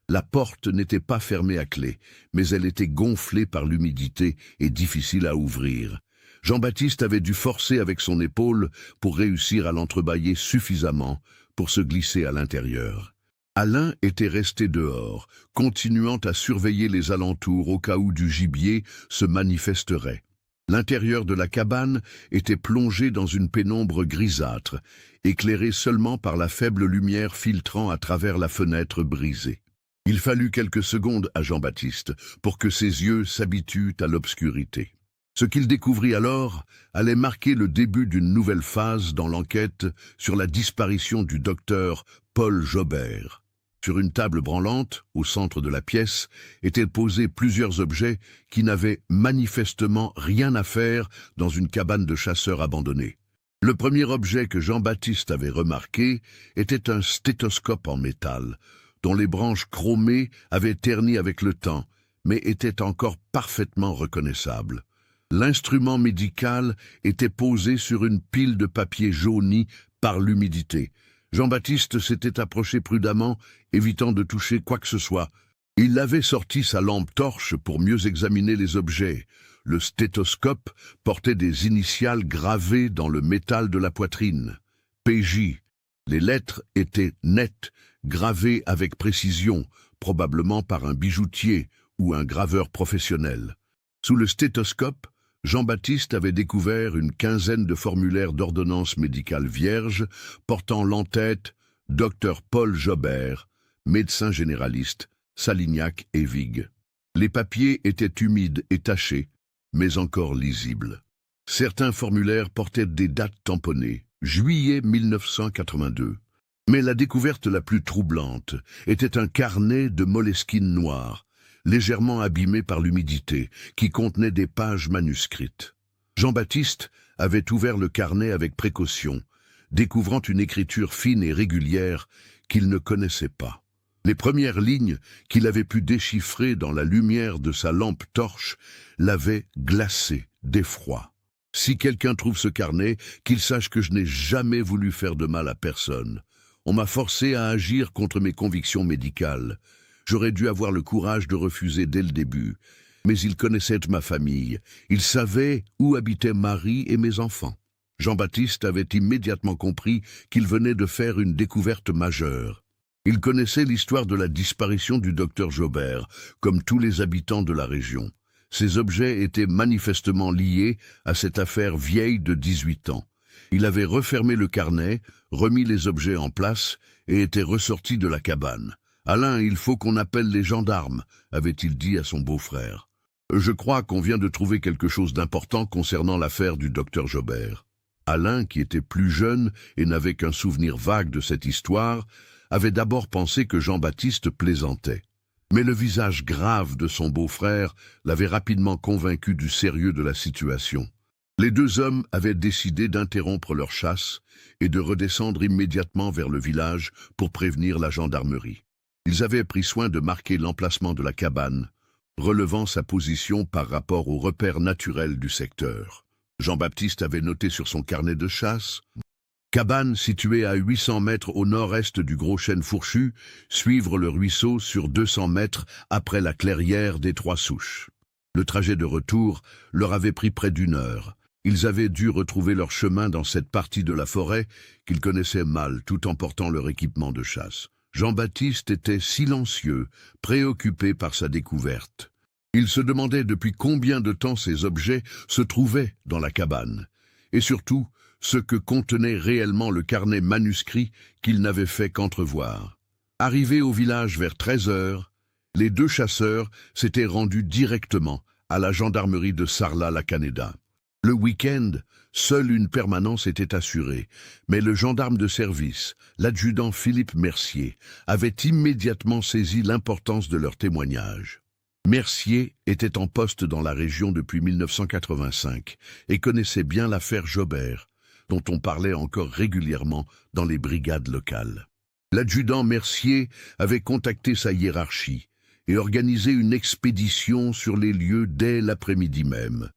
La porte n'était pas fermée à clé, mais elle était gonflée par l'humidité et difficile à ouvrir. Jean-Baptiste avait dû forcer avec son épaule pour réussir à l'entrebâiller suffisamment pour se glisser à l'intérieur. Alain était resté dehors, continuant à surveiller les alentours au cas où du gibier se manifesterait. L'intérieur de la cabane était plongé dans une pénombre grisâtre, éclairée seulement par la faible lumière filtrant à travers la fenêtre brisée. Il fallut quelques secondes à Jean-Baptiste pour que ses yeux s'habituent à l'obscurité. Ce qu'il découvrit alors allait marquer le début d'une nouvelle phase dans l'enquête sur la disparition du docteur Paul Jobert. Sur une table branlante, au centre de la pièce, étaient posés plusieurs objets qui n'avaient manifestement rien à faire dans une cabane de chasseurs abandonnée. Le premier objet que Jean-Baptiste avait remarqué était un stéthoscope en métal, dont les branches chromées avaient terni avec le temps, mais étaient encore parfaitement reconnaissables. L'instrument médical était posé sur une pile de papier jauni par l'humidité. Jean-Baptiste s'était approché prudemment, évitant de toucher quoi que ce soit. Il avait sorti sa lampe torche pour mieux examiner les objets. Le stéthoscope portait des initiales gravées dans le métal de la poitrine. PJ. Les lettres étaient nettes, gravées avec précision, probablement par un bijoutier ou un graveur professionnel. Sous le stéthoscope, Jean-Baptiste avait découvert une quinzaine de formulaires d'ordonnance médicale vierge portant l'entête « Dr Paul Jobert, médecin généraliste, Salignac-Eyvigues ». Les papiers étaient humides et tachés, mais encore lisibles. Certains formulaires portaient des dates tamponnées, juillet 1982. Mais la découverte la plus troublante était un carnet de moleskine noire, légèrement abîmé par l'humidité, qui contenait des pages manuscrites. Jean-Baptiste avait ouvert le carnet avec précaution, découvrant une écriture fine et régulière qu'il ne connaissait pas. Les premières lignes qu'il avait pu déchiffrer dans la lumière de sa lampe torche l'avaient glacé d'effroi. « Si quelqu'un trouve ce carnet, qu'il sache que je n'ai jamais voulu faire de mal à personne. On m'a forcé à agir contre mes convictions médicales. J'aurais dû avoir le courage de refuser dès le début. Mais il connaissait ma famille. Il savait où habitaient Marie et mes enfants. » Jean-Baptiste avait immédiatement compris qu'il venait de faire une découverte majeure. Il connaissait l'histoire de la disparition du docteur Jobert, comme tous les habitants de la région. Ces objets étaient manifestement liés à cette affaire vieille de 18 ans. Il avait refermé le carnet, remis les objets en place et était ressorti de la cabane. « Alain, il faut qu'on appelle les gendarmes », avait-il dit à son beau-frère. « Je crois qu'on vient de trouver quelque chose d'important concernant l'affaire du docteur Jobert. » Alain, qui était plus jeune et n'avait qu'un souvenir vague de cette histoire, avait d'abord pensé que Jean-Baptiste plaisantait. Mais le visage grave de son beau-frère l'avait rapidement convaincu du sérieux de la situation. Les deux hommes avaient décidé d'interrompre leur chasse et de redescendre immédiatement vers le village pour prévenir la gendarmerie. Ils avaient pris soin de marquer l'emplacement de la cabane, relevant sa position par rapport aux repères naturels du secteur. Jean-Baptiste avait noté sur son carnet de chasse « Cabane située à 800 mètres au nord-est du Gros Chêne Fourchu, suivre le ruisseau sur 200 mètres après la clairière des Trois Souches ». Le trajet de retour leur avait pris près d'une heure. Ils avaient dû retrouver leur chemin dans cette partie de la forêt qu'ils connaissaient mal tout en portant leur équipement de chasse. Jean-Baptiste était silencieux, préoccupé par sa découverte. Il se demandait depuis combien de temps ces objets se trouvaient dans la cabane, et surtout ce que contenait réellement le carnet manuscrit qu'il n'avait fait qu'entrevoir. Arrivés au village vers 13 heures, les deux chasseurs s'étaient rendus directement à la gendarmerie de Sarlat-la-Canéda. Le week-end, seule une permanence était assurée, mais le gendarme de service, l'adjudant Philippe Mercier, avait immédiatement saisi l'importance de leur témoignage. Mercier était en poste dans la région depuis 1985 et connaissait bien l'affaire Jobert, dont on parlait encore régulièrement dans les brigades locales. L'adjudant Mercier avait contacté sa hiérarchie et organisé une expédition sur les lieux dès l'après-midi même.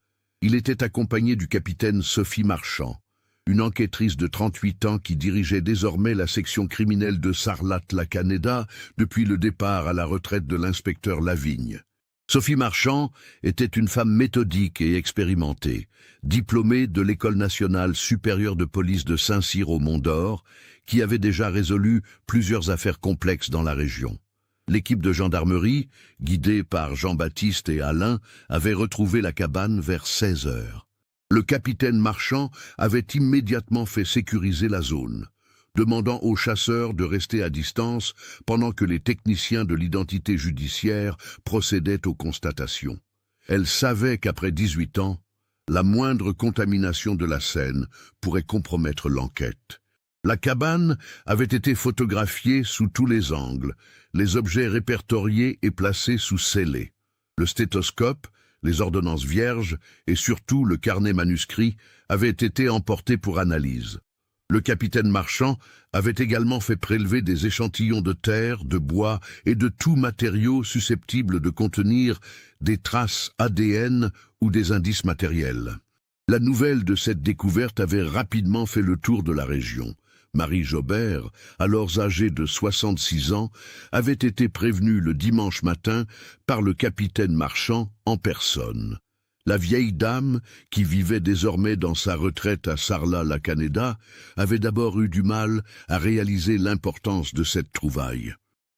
Il était accompagné du capitaine Sophie Marchand, une enquêtrice de 38 ans qui dirigeait désormais la section criminelle de Sarlat-la-Canéda depuis le départ à la retraite de l'inspecteur Lavigne. Sophie Marchand était une femme méthodique et expérimentée, diplômée de l'École nationale supérieure de police de Saint-Cyr au Mont-d'Or, qui avait déjà résolu plusieurs affaires complexes dans la région. L'équipe de gendarmerie, guidée par Jean-Baptiste et Alain, avait retrouvé la cabane vers 16 heures. Le capitaine Marchand avait immédiatement fait sécuriser la zone, demandant aux chasseurs de rester à distance pendant que les techniciens de l'identité judiciaire procédaient aux constatations. Elle savait qu'après 18 ans, la moindre contamination de la scène pourrait compromettre l'enquête. La cabane avait été photographiée sous tous les angles, les objets répertoriés et placés sous scellés. Le stéthoscope, les ordonnances vierges et surtout le carnet manuscrit avaient été emportés pour analyse. Le capitaine Marchand avait également fait prélever des échantillons de terre, de bois et de tout matériau susceptible de contenir des traces ADN ou des indices matériels. La nouvelle de cette découverte avait rapidement fait le tour de la région. Marie Jobert, alors âgée de 66 ans, avait été prévenue le dimanche matin par le capitaine Marchand en personne. La vieille dame, qui vivait désormais dans sa retraite à Sarlat-la-Canéda, avait d'abord eu du mal à réaliser l'importance de cette trouvaille.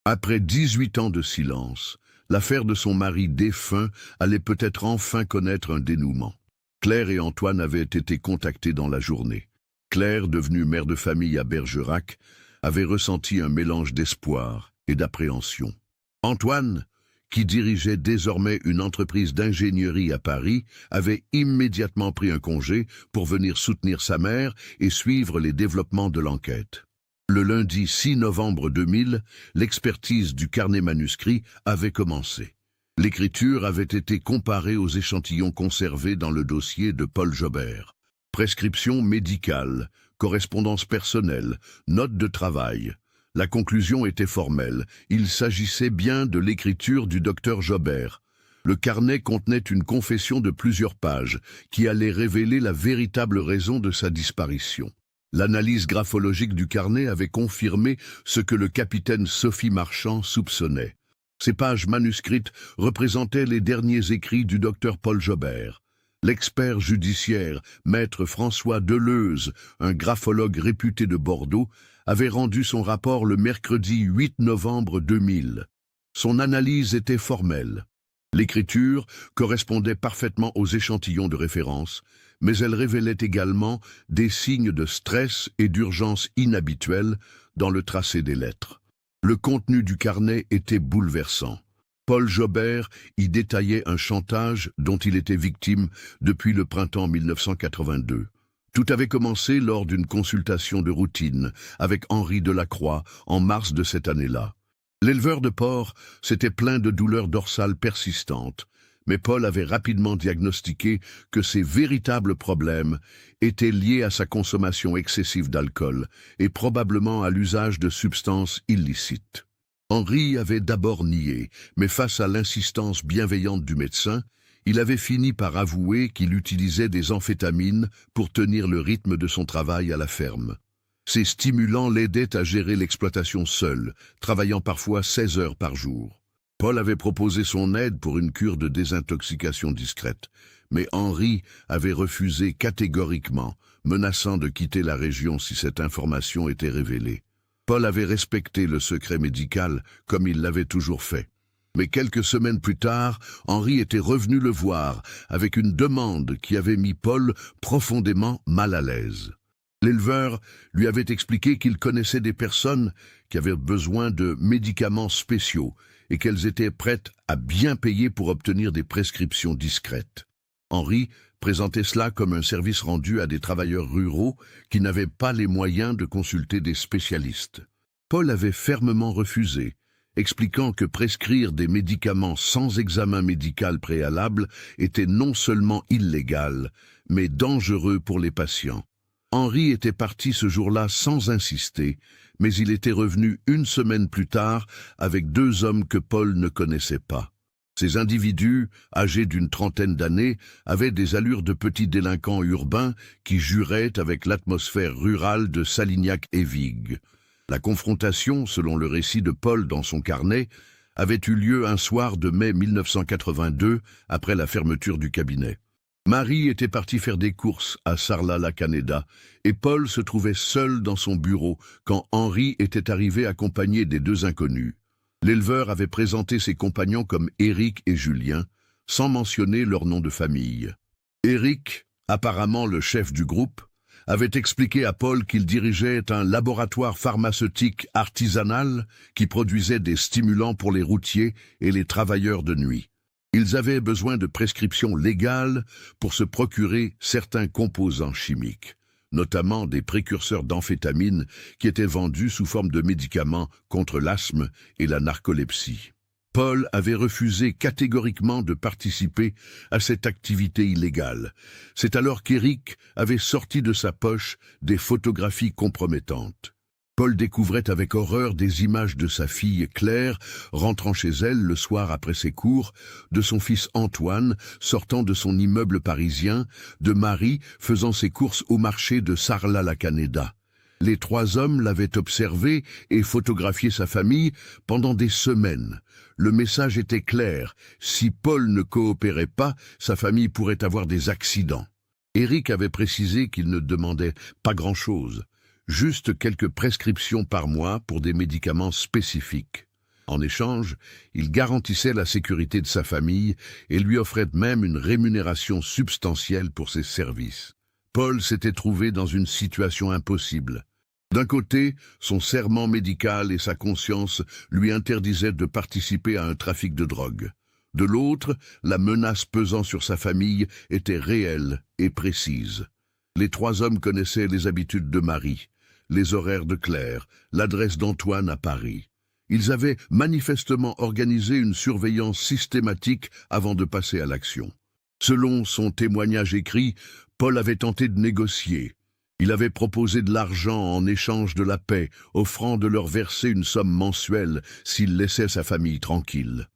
Après 18 ans de silence, l'affaire de son mari défunt allait peut-être enfin connaître un dénouement. Claire et Antoine avaient été contactés dans la journée. Claire, devenue mère de famille à Bergerac, avait ressenti un mélange d'espoir et d'appréhension. Antoine, qui dirigeait désormais une entreprise d'ingénierie à Paris, avait immédiatement pris un congé pour venir soutenir sa mère et suivre les développements de l'enquête. Le lundi 6 novembre 2000, l'expertise du carnet manuscrit avait commencé. L'écriture avait été comparée aux échantillons conservés dans le dossier de Paul Jobert. Prescription médicale, correspondance personnelle, notes de travail. La conclusion était formelle. Il s'agissait bien de l'écriture du docteur Jobert. Le carnet contenait une confession de plusieurs pages qui allait révéler la véritable raison de sa disparition. L'analyse graphologique du carnet avait confirmé ce que le capitaine Sophie Marchand soupçonnait. Ces pages manuscrites représentaient les derniers écrits du docteur Paul Jobert. L'expert judiciaire, maître François Deleuze, un graphologue réputé de Bordeaux, avait rendu son rapport le mercredi 8 novembre 2000. Son analyse était formelle. L'écriture correspondait parfaitement aux échantillons de référence, mais elle révélait également des signes de stress et d'urgence inhabituels dans le tracé des lettres. Le contenu du carnet était bouleversant. Paul Jobert y détaillait un chantage dont il était victime depuis le printemps 1982. Tout avait commencé lors d'une consultation de routine avec Henri Delacroix en mars de cette année-là. L'éleveur de porcs s'était plaint de douleurs dorsales persistantes, mais Paul avait rapidement diagnostiqué que ses véritables problèmes étaient liés à sa consommation excessive d'alcool et probablement à l'usage de substances illicites. Henri avait d'abord nié, mais face à l'insistance bienveillante du médecin, il avait fini par avouer qu'il utilisait des amphétamines pour tenir le rythme de son travail à la ferme. Ces stimulants l'aidaient à gérer l'exploitation seul, travaillant parfois 16 heures par jour. Paul avait proposé son aide pour une cure de désintoxication discrète, mais Henri avait refusé catégoriquement, menaçant de quitter la région si cette information était révélée. Paul avait respecté le secret médical comme il l'avait toujours fait. Mais quelques semaines plus tard, Henri était revenu le voir avec une demande qui avait mis Paul profondément mal à l'aise. L'éleveur lui avait expliqué qu'il connaissait des personnes qui avaient besoin de médicaments spéciaux et qu'elles étaient prêtes à bien payer pour obtenir des prescriptions discrètes. Henri présentait cela comme un service rendu à des travailleurs ruraux qui n'avaient pas les moyens de consulter des spécialistes. Paul avait fermement refusé, expliquant que prescrire des médicaments sans examen médical préalable était non seulement illégal, mais dangereux pour les patients. Henri était parti ce jour-là sans insister, mais il était revenu une semaine plus tard avec 2 hommes que Paul ne connaissait pas. Ces individus, âgés d'une trentaine d'années, avaient des allures de petits délinquants urbains qui juraient avec l'atmosphère rurale de Salignac-et-Vigues. La confrontation, selon le récit de Paul dans son carnet, avait eu lieu un soir de mai 1982, après la fermeture du cabinet. Marie était partie faire des courses à Sarlat-la-Canéda, et Paul se trouvait seul dans son bureau quand Henri était arrivé accompagné des 2 inconnus. L'éleveur avait présenté ses compagnons comme Éric et Julien, sans mentionner leur nom de famille. Éric, apparemment le chef du groupe, avait expliqué à Paul qu'il dirigeait un laboratoire pharmaceutique artisanal qui produisait des stimulants pour les routiers et les travailleurs de nuit. Ils avaient besoin de prescriptions légales pour se procurer certains composants chimiques, notamment des précurseurs d'amphétamines qui étaient vendus sous forme de médicaments contre l'asthme et la narcolepsie. Paul avait refusé catégoriquement de participer à cette activité illégale. C'est alors qu'Éric avait sorti de sa poche des photographies compromettantes. Paul découvrait avec horreur des images de sa fille Claire rentrant chez elle le soir après ses cours, de son fils Antoine sortant de son immeuble parisien, de Marie faisant ses courses au marché de Sarlat-la-Canéda. Les 3 hommes l'avaient observé et photographié sa famille pendant des semaines. Le message était clair, si Paul ne coopérait pas, sa famille pourrait avoir des accidents. Éric avait précisé qu'il ne demandait pas grand-chose, juste quelques prescriptions par mois pour des médicaments spécifiques. En échange, il garantissait la sécurité de sa famille et lui offrait même une rémunération substantielle pour ses services. Paul s'était trouvé dans une situation impossible. D'un côté, son serment médical et sa conscience lui interdisaient de participer à un trafic de drogue. De l'autre, la menace pesant sur sa famille était réelle et précise. Les 3 hommes connaissaient les habitudes de Marie, les horaires de Claire, l'adresse d'Antoine à Paris. Ils avaient manifestement organisé une surveillance systématique avant de passer à l'action. Selon son témoignage écrit, Paul avait tenté de négocier. Il avait proposé de l'argent en échange de la paix, offrant de leur verser une somme mensuelle s'il laissait sa famille tranquille.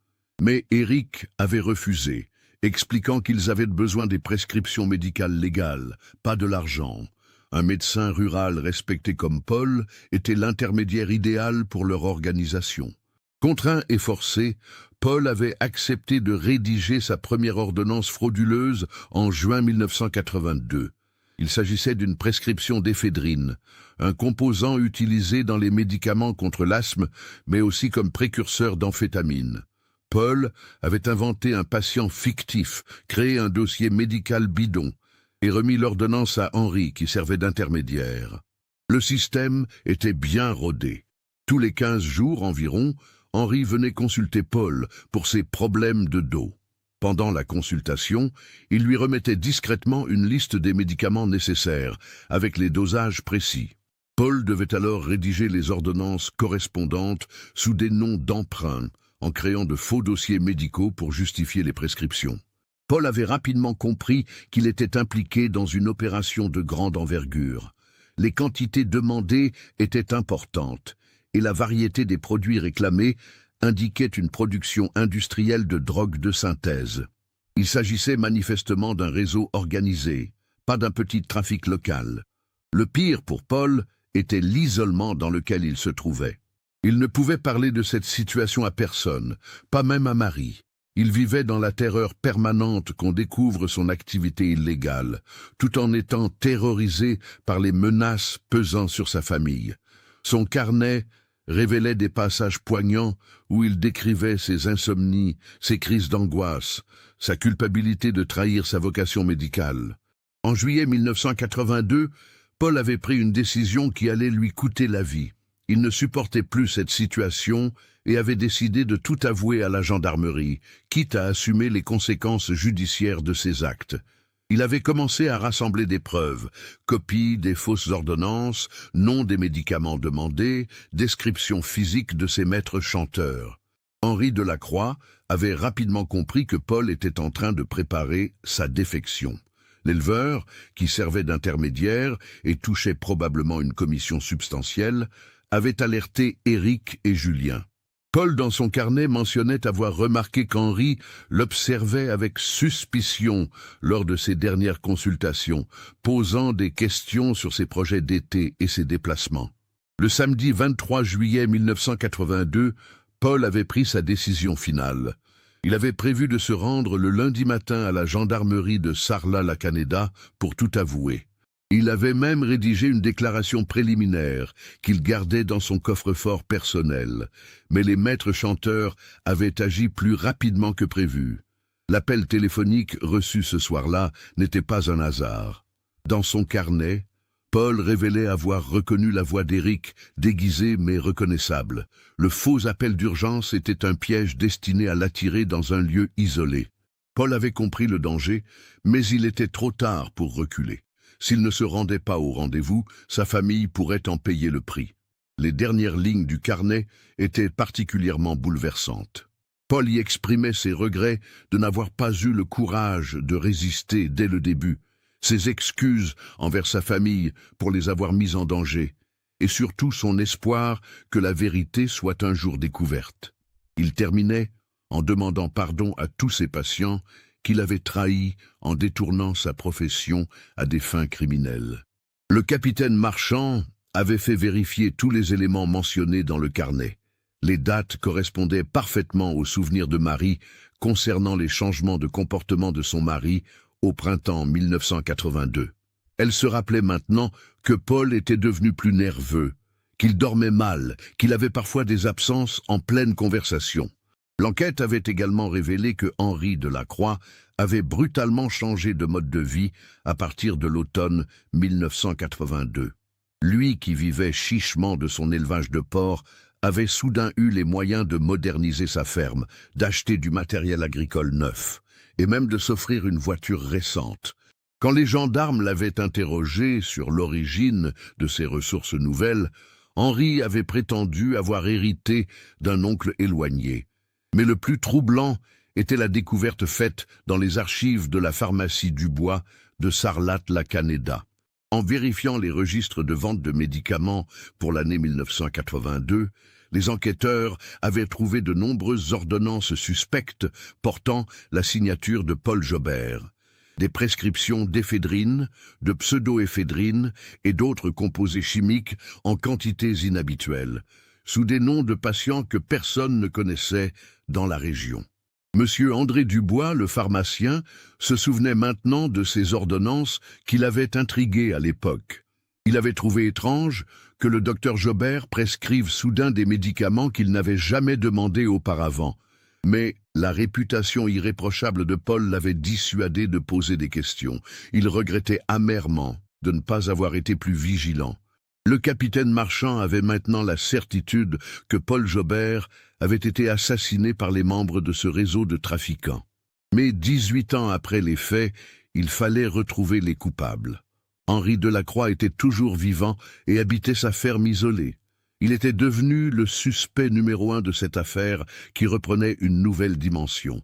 Mais Éric avait refusé, expliquant qu'ils avaient besoin des prescriptions médicales légales, pas de l'argent. Un médecin rural respecté comme Paul était l'intermédiaire idéal pour leur organisation. Contraint et forcé, Paul avait accepté de rédiger sa première ordonnance frauduleuse en juin 1982. Il s'agissait d'une prescription d'éphédrine, un composant utilisé dans les médicaments contre l'asthme, mais aussi comme précurseur d'amphétamine. Paul avait inventé un patient fictif, créé un dossier médical bidon, et remis l'ordonnance à Henri qui servait d'intermédiaire. Le système était bien rodé. Tous les 15 jours environ, Henri venait consulter Paul pour ses problèmes de dos. Pendant la consultation, il lui remettait discrètement une liste des médicaments nécessaires, avec les dosages précis. Paul devait alors rédiger les ordonnances correspondantes sous des noms d'emprunt, en créant de faux dossiers médicaux pour justifier les prescriptions. Paul avait rapidement compris qu'il était impliqué dans une opération de grande envergure. Les quantités demandées étaient importantes, et la variété des produits réclamés indiquait une production industrielle de drogue de synthèse. Il s'agissait manifestement d'un réseau organisé, pas d'un petit trafic local. Le pire pour Paul était l'isolement dans lequel il se trouvait. Il ne pouvait parler de cette situation à personne, pas même à Marie. Il vivait dans la terreur permanente qu'on découvre son activité illégale, tout en étant terrorisé par les menaces pesant sur sa famille. Son carnet révélait des passages poignants où il décrivait ses insomnies, ses crises d'angoisse, sa culpabilité de trahir sa vocation médicale. En juillet 1982, Paul avait pris une décision qui allait lui coûter la vie. Il ne supportait plus cette situation et avait décidé de tout avouer à la gendarmerie, quitte à assumer les conséquences judiciaires de ses actes. Il avait commencé à rassembler des preuves, copies des fausses ordonnances, noms des médicaments demandés, descriptions physiques de ses maîtres chanteurs. Henri Delacroix avait rapidement compris que Paul était en train de préparer sa défection. L'éleveur, qui servait d'intermédiaire et touchait probablement une commission substantielle, avait alerté Éric et Julien. Paul, dans son carnet, mentionnait avoir remarqué qu'Henri l'observait avec suspicion lors de ses dernières consultations, posant des questions sur ses projets d'été et ses déplacements. Le samedi 23 juillet 1982, Paul avait pris sa décision finale. Il avait prévu de se rendre le lundi matin à la gendarmerie de Sarlat-la-Canéda pour tout avouer. Il avait même rédigé une déclaration préliminaire qu'il gardait dans son coffre-fort personnel, mais les maîtres chanteurs avaient agi plus rapidement que prévu. L'appel téléphonique reçu ce soir-là n'était pas un hasard. Dans son carnet, Paul révélait avoir reconnu la voix d'Éric, déguisée mais reconnaissable. Le faux appel d'urgence était un piège destiné à l'attirer dans un lieu isolé. Paul avait compris le danger, mais il était trop tard pour reculer. S'il ne se rendait pas au rendez-vous, sa famille pourrait en payer le prix. Les dernières lignes du carnet étaient particulièrement bouleversantes. Paul y exprimait ses regrets de n'avoir pas eu le courage de résister dès le début, ses excuses envers sa famille pour les avoir mis en danger, et surtout son espoir que la vérité soit un jour découverte. Il terminait en demandant pardon à tous ses patients qu'il avait trahis en détournant sa profession à des fins criminelles. Le capitaine Marchand avait fait vérifier tous les éléments mentionnés dans le carnet. Les dates correspondaient parfaitement aux souvenirs de Marie concernant les changements de comportement de son mari au printemps 1982. Elle se rappelait maintenant que Paul était devenu plus nerveux, qu'il dormait mal, qu'il avait parfois des absences en pleine conversation. L'enquête avait également révélé que Henri Delacroix avait brutalement changé de mode de vie à partir de l'automne 1982. Lui qui vivait chichement de son élevage de porcs avait soudain eu les moyens de moderniser sa ferme, d'acheter du matériel agricole neuf, et même de s'offrir une voiture récente. Quand les gendarmes l'avaient interrogé sur l'origine de ces ressources nouvelles, Henri avait prétendu avoir hérité d'un oncle éloigné. Mais le plus troublant était la découverte faite dans les archives de la pharmacie Dubois de Sarlat-la-Canéda. En vérifiant les registres de vente de médicaments pour l'année 1982, les enquêteurs avaient trouvé de nombreuses ordonnances suspectes portant la signature de Paul Jobert. Des prescriptions d'éphédrine, de pseudoéphédrine et d'autres composés chimiques en quantités inhabituelles, sous des noms de patients que personne ne connaissait dans la région. Monsieur André Dubois, le pharmacien, se souvenait maintenant de ces ordonnances qui l'avaient intrigué à l'époque. Il avait trouvé étrange que le docteur Jobert prescrive soudain des médicaments qu'il n'avait jamais demandés auparavant. Mais la réputation irréprochable de Paul l'avait dissuadé de poser des questions. Il regrettait amèrement de ne pas avoir été plus vigilant. Le capitaine Marchand avait maintenant la certitude que Paul Jobert avait été assassiné par les membres de ce réseau de trafiquants. Mais 18 ans après les faits, il fallait retrouver les coupables. Henri Delacroix était toujours vivant et habitait sa ferme isolée. Il était devenu le suspect numéro 1 de cette affaire qui reprenait une nouvelle dimension.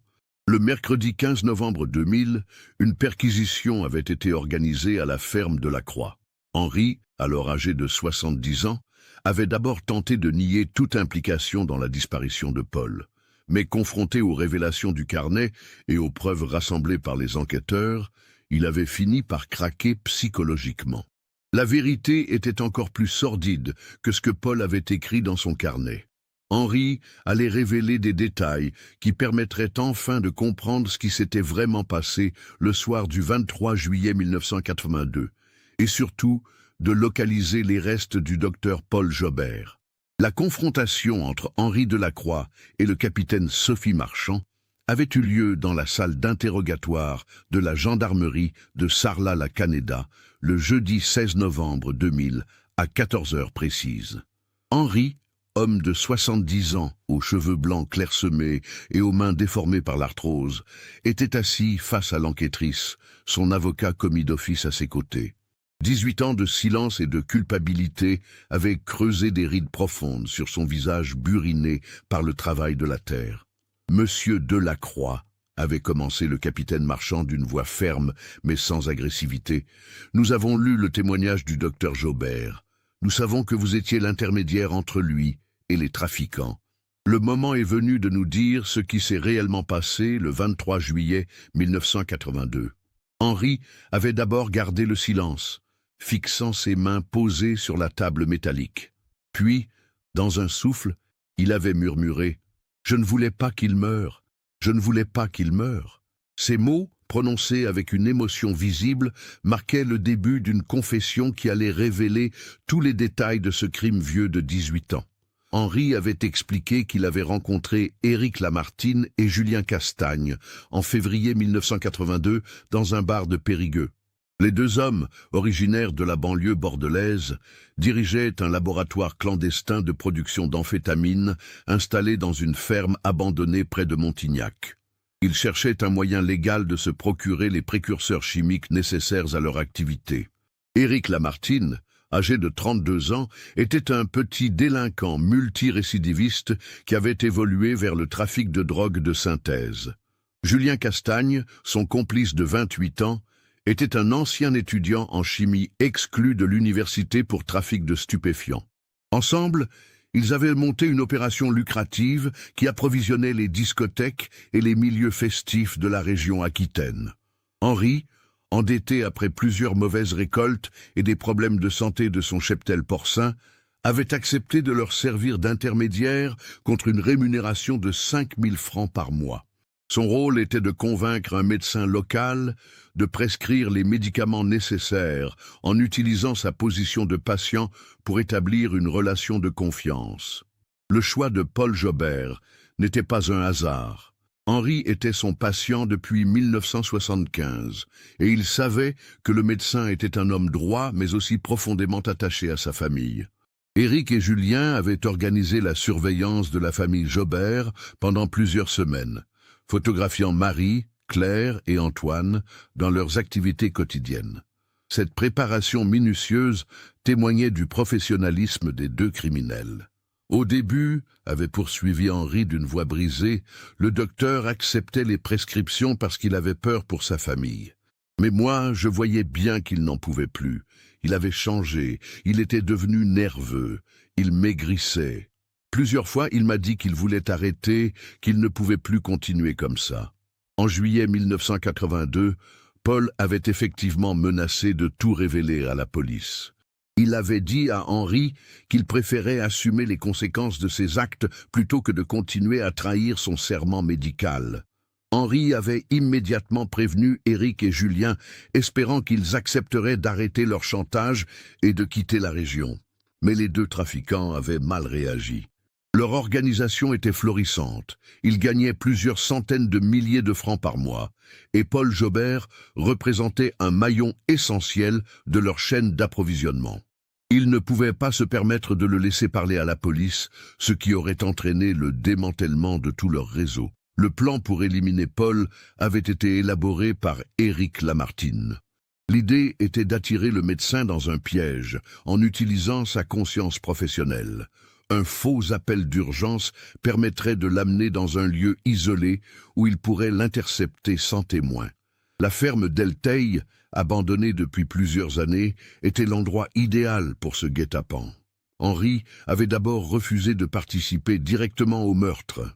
Le mercredi 15 novembre 2000, une perquisition avait été organisée à la ferme Delacroix. Henri, alors âgé de 70 ans, avait d'abord tenté de nier toute implication dans la disparition de Paul. Mais confronté aux révélations du carnet et aux preuves rassemblées par les enquêteurs, il avait fini par craquer psychologiquement. La vérité était encore plus sordide que ce que Paul avait écrit dans son carnet. Henri allait révéler des détails qui permettraient enfin de comprendre ce qui s'était vraiment passé le soir du 23 juillet 1982, et surtout de localiser les restes du docteur Paul Jobert. La confrontation entre Henri Delacroix et le capitaine Sophie Marchand avait eu lieu dans la salle d'interrogatoire de la gendarmerie de Sarlat-la-Canéda le jeudi 16 novembre 2000 à 14 heures précises. Henri, homme de 70 ans, aux cheveux blancs clairsemés et aux mains déformées par l'arthrose, était assis face à l'enquêtrice, son avocat commis d'office à ses côtés. 18 ans de silence et de culpabilité avaient creusé des rides profondes sur son visage buriné par le travail de la terre. Monsieur Delacroix, avait commencé le capitaine Marchand d'une voix ferme mais sans agressivité, nous avons lu le témoignage du docteur Jobert. Nous savons que vous étiez l'intermédiaire entre lui et les trafiquants. Le moment est venu de nous dire ce qui s'est réellement passé le 23 juillet 1982. Henri avait d'abord gardé le silence, fixant ses mains posées sur la table métallique. Puis, dans un souffle, il avait murmuré « Je ne voulais pas qu'il meure, je ne voulais pas qu'il meure ». Ces mots, prononcés avec une émotion visible, marquaient le début d'une confession qui allait révéler tous les détails de ce crime vieux de 18 ans. Henri avait expliqué qu'il avait rencontré Éric Lamartine et Julien Castagne en février 1982 dans un bar de Périgueux. Les deux hommes, originaires de la banlieue bordelaise, dirigeaient un laboratoire clandestin de production d'amphétamines installé dans une ferme abandonnée près de Montignac. Ils cherchaient un moyen légal de se procurer les précurseurs chimiques nécessaires à leur activité. Éric Lamartine, âgé de 32 ans, était un petit délinquant multirécidiviste qui avait évolué vers le trafic de drogue de synthèse. Julien Castagne, son complice de 28 ans, était un ancien étudiant en chimie exclu de l'université pour trafic de stupéfiants. Ensemble, ils avaient monté une opération lucrative qui approvisionnait les discothèques et les milieux festifs de la région aquitaine. Henri, endetté après plusieurs mauvaises récoltes et des problèmes de santé de son cheptel porcin, avait accepté de leur servir d'intermédiaire contre une rémunération de 5 000 francs par mois. Son rôle était de convaincre un médecin local de prescrire les médicaments nécessaires en utilisant sa position de patient pour établir une relation de confiance. Le choix de Paul Jobert n'était pas un hasard. Henri était son patient depuis 1975 et il savait que le médecin était un homme droit mais aussi profondément attaché à sa famille. Éric et Julien avaient organisé la surveillance de la famille Jobert pendant plusieurs semaines, photographiant Marie, Claire et Antoine dans leurs activités quotidiennes. Cette préparation minutieuse témoignait du professionnalisme des deux criminels. Au début, avait poursuivi Henri d'une voix brisée, le docteur acceptait les prescriptions parce qu'il avait peur pour sa famille. Mais moi, je voyais bien qu'il n'en pouvait plus. Il avait changé, il était devenu nerveux, il maigrissait. Plusieurs fois, il m'a dit qu'il voulait arrêter, qu'il ne pouvait plus continuer comme ça. En juillet 1982, Paul avait effectivement menacé de tout révéler à la police. Il avait dit à Henri qu'il préférait assumer les conséquences de ses actes plutôt que de continuer à trahir son serment médical. Henri avait immédiatement prévenu Éric et Julien, espérant qu'ils accepteraient d'arrêter leur chantage et de quitter la région. Mais les deux trafiquants avaient mal réagi. Leur organisation était florissante, ils gagnaient plusieurs centaines de milliers de francs par mois, et Paul Jobert représentait un maillon essentiel de leur chaîne d'approvisionnement. Ils ne pouvaient pas se permettre de le laisser parler à la police, ce qui aurait entraîné le démantèlement de tout leur réseau. Le plan pour éliminer Paul avait été élaboré par Éric Lamartine. L'idée était d'attirer le médecin dans un piège en utilisant sa conscience professionnelle. Un faux appel d'urgence permettrait de l'amener dans un lieu isolé où il pourrait l'intercepter sans témoin. La ferme d'Elteil, abandonnée depuis plusieurs années, était l'endroit idéal pour ce guet-apens. Henri avait d'abord refusé de participer directement au meurtre.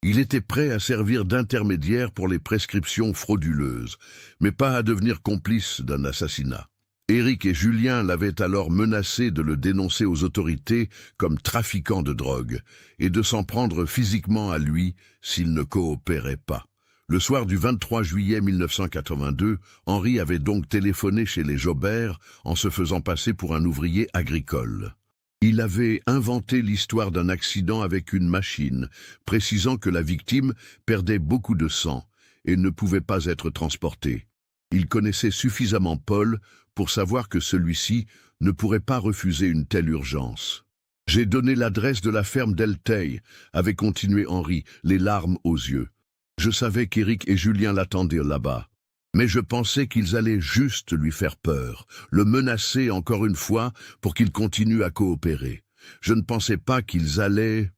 Il était prêt à servir d'intermédiaire pour les prescriptions frauduleuses, mais pas à devenir complice d'un assassinat. Éric et Julien l'avaient alors menacé de le dénoncer aux autorités comme trafiquant de drogue et de s'en prendre physiquement à lui s'il ne coopérait pas. Le soir du 23 juillet 1982, Henri avait donc téléphoné chez les Jobert en se faisant passer pour un ouvrier agricole. Il avait inventé l'histoire d'un accident avec une machine, précisant que la victime perdait beaucoup de sang et ne pouvait pas être transportée. Il connaissait suffisamment Paul pour savoir que celui-ci ne pourrait pas refuser une telle urgence. « J'ai donné l'adresse de la ferme d'Elteil », avait continué Henri, les larmes aux yeux. « Je savais qu'Éric et Julien l'attendaient là-bas. Mais je pensais qu'ils allaient juste lui faire peur, le menacer encore une fois pour qu'il continue à coopérer. Je ne pensais pas qu'ils allaient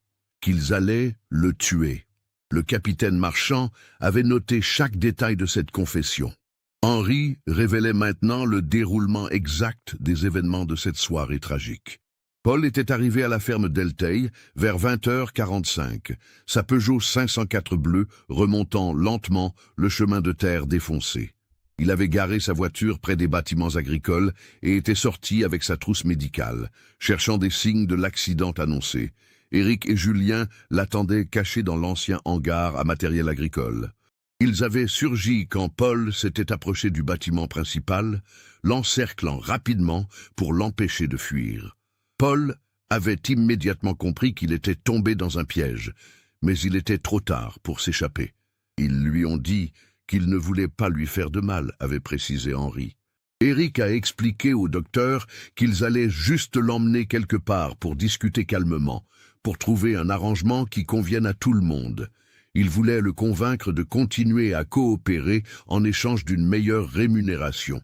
le tuer. » Le capitaine Marchand avait noté chaque détail de cette confession. Henri révélait maintenant le déroulement exact des événements de cette soirée tragique. Paul était arrivé à la ferme d'Elteil vers 20h45, sa Peugeot 504 bleue remontant lentement le chemin de terre défoncé. Il avait garé sa voiture près des bâtiments agricoles et était sorti avec sa trousse médicale, cherchant des signes de l'accident annoncé. Éric et Julien l'attendaient cachés dans l'ancien hangar à matériel agricole. Ils avaient surgi quand Paul s'était approché du bâtiment principal, l'encerclant rapidement pour l'empêcher de fuir. Paul avait immédiatement compris qu'il était tombé dans un piège, mais il était trop tard pour s'échapper. Ils lui ont dit qu'ils ne voulaient pas lui faire de mal, avait précisé Henri. Éric a expliqué au docteur qu'ils allaient juste l'emmener quelque part pour discuter calmement, pour trouver un arrangement qui convienne à tout le monde. Il voulait le convaincre de continuer à coopérer en échange d'une meilleure rémunération.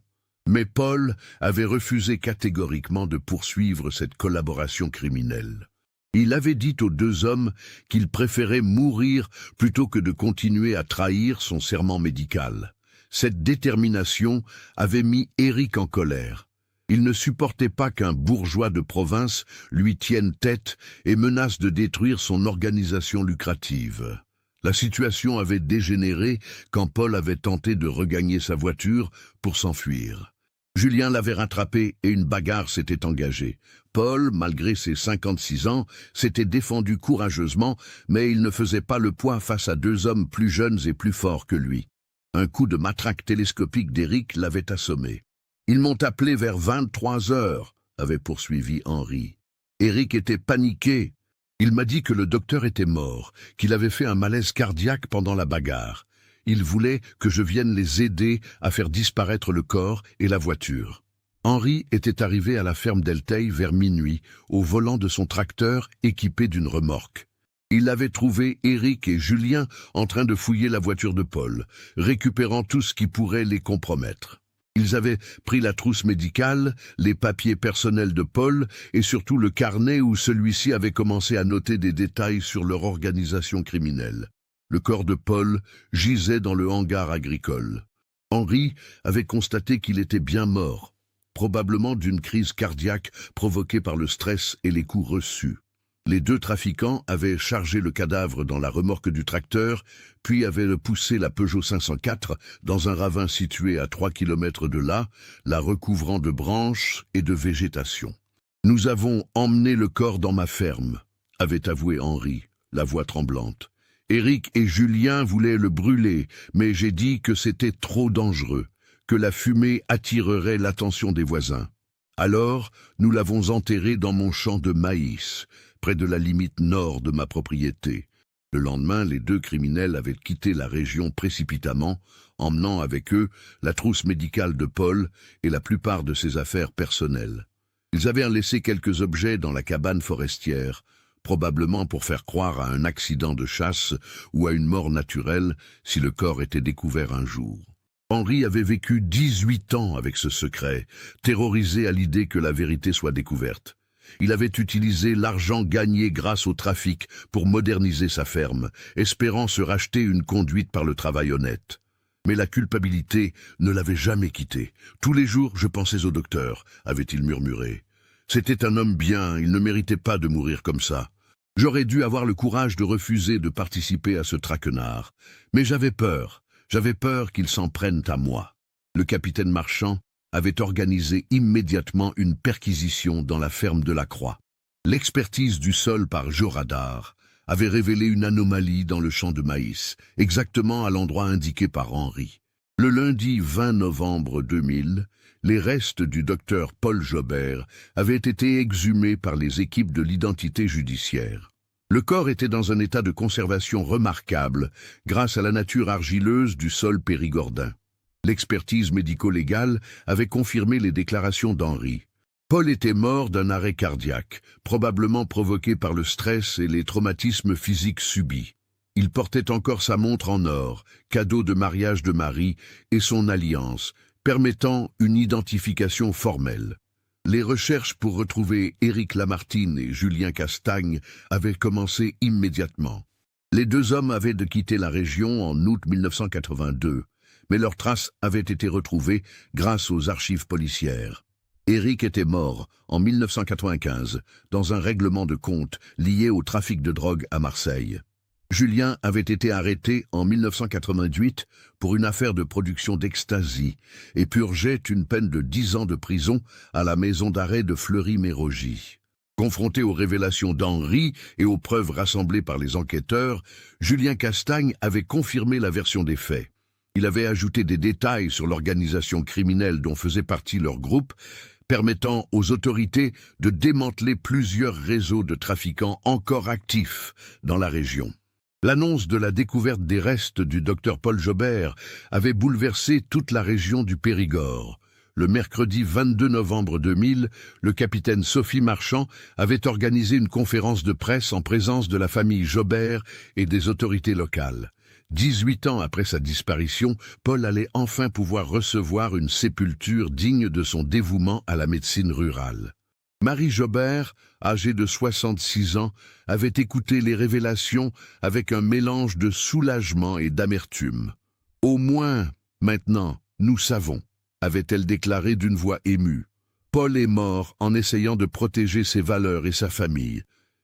Mais Paul avait refusé catégoriquement de poursuivre cette collaboration criminelle. Il avait dit aux deux hommes qu'il préférait mourir plutôt que de continuer à trahir son serment médical. Cette détermination avait mis Éric en colère. Il ne supportait pas qu'un bourgeois de province lui tienne tête et menace de détruire son organisation lucrative. La situation avait dégénéré quand Paul avait tenté de regagner sa voiture pour s'enfuir. Julien l'avait rattrapé et une bagarre s'était engagée. Paul, malgré ses 56 ans, s'était défendu courageusement, mais il ne faisait pas le poids face à deux hommes plus jeunes et plus forts que lui. Un coup de matraque télescopique d'Éric l'avait assommé. « Ils m'ont appelé vers 23 heures, avait poursuivi Henri. Éric était paniqué. Il m'a dit que le docteur était mort, qu'il avait fait un malaise cardiaque pendant la bagarre. Il voulait que je vienne les aider à faire disparaître le corps et la voiture. » Henri était arrivé à la ferme d'Elteil vers minuit, au volant de son tracteur équipé d'une remorque. Il avait trouvé Éric et Julien en train de fouiller la voiture de Paul, récupérant tout ce qui pourrait les compromettre. Ils avaient pris la trousse médicale, les papiers personnels de Paul et surtout le carnet où celui-ci avait commencé à noter des détails sur leur organisation criminelle. Le corps de Paul gisait dans le hangar agricole. Henri avait constaté qu'il était bien mort, probablement d'une crise cardiaque provoquée par le stress et les coups reçus. Les deux trafiquants avaient chargé le cadavre dans la remorque du tracteur, puis avaient poussé la Peugeot 504 dans un ravin situé à 3 kilomètres de là, la recouvrant de branches et de végétation. « Nous avons emmené le corps dans ma ferme », avait avoué Henri, la voix tremblante. « Éric et Julien voulaient le brûler, mais j'ai dit que c'était trop dangereux, que la fumée attirerait l'attention des voisins. Alors, nous l'avons enterré dans mon champ de maïs, près de la limite nord de ma propriété. Le lendemain, les deux criminels avaient quitté la région précipitamment, emmenant avec eux la trousse médicale de Paul et la plupart de ses affaires personnelles. Ils avaient laissé quelques objets dans la cabane forestière, probablement pour faire croire à un accident de chasse ou à une mort naturelle si le corps était découvert un jour. Henri avait vécu 18 ans avec ce secret, terrorisé à l'idée que la vérité soit découverte. Il avait utilisé l'argent gagné grâce au trafic pour moderniser sa ferme, espérant se racheter une conduite par le travail honnête. Mais la culpabilité ne l'avait jamais quitté. Tous les jours, je pensais au docteur, avait-il murmuré. C'était un homme bien, il ne méritait pas de mourir comme ça. J'aurais dû avoir le courage de refuser de participer à ce traquenard. Mais j'avais peur qu'il s'en prenne à moi. Le capitaine Marchand avait organisé immédiatement une perquisition dans la ferme de la Croix. L'expertise du sol par géoradar avait révélé une anomalie dans le champ de maïs, exactement à l'endroit indiqué par Henri. Le lundi 20 novembre 2000, les restes du docteur Paul Jobert avaient été exhumés par les équipes de l'identité judiciaire. Le corps était dans un état de conservation remarquable grâce à la nature argileuse du sol périgordin. L'expertise médico-légale avait confirmé les déclarations d'Henri. Paul était mort d'un arrêt cardiaque, probablement provoqué par le stress et les traumatismes physiques subis. Il portait encore sa montre en or, cadeau de mariage de Marie, et son alliance, permettant une identification formelle. Les recherches pour retrouver Éric Lamartine et Julien Castagne avaient commencé immédiatement. Les deux hommes avaient de quitter la région en août 1982, mais leurs traces avaient été retrouvées grâce aux archives policières. Éric était mort en 1995 dans un règlement de compte lié au trafic de drogue à Marseille. Julien avait été arrêté en 1988 pour une affaire de production d'ecstasy et purgeait une peine de 10 ans de prison à la maison d'arrêt de Fleury-Mérogis. Confronté aux révélations d'Henri et aux preuves rassemblées par les enquêteurs, Julien Castagne avait confirmé la version des faits. Il avait ajouté des détails sur l'organisation criminelle dont faisait partie leur groupe, permettant aux autorités de démanteler plusieurs réseaux de trafiquants encore actifs dans la région. L'annonce de la découverte des restes du docteur Paul Jobert avait bouleversé toute la région du Périgord. Le mercredi 22 novembre 2000, le capitaine Sophie Marchand avait organisé une conférence de presse en présence de la famille Jobert et des autorités locales. 18 ans après sa disparition, Paul allait enfin pouvoir recevoir une sépulture digne de son dévouement à la médecine rurale. Marie Jobert, âgée de 66 ans, avait écouté les révélations avec un mélange de soulagement et d'amertume. « Au moins, maintenant, nous savons », avait-elle déclaré d'une voix émue. Paul est mort en essayant de protéger ses valeurs et sa famille.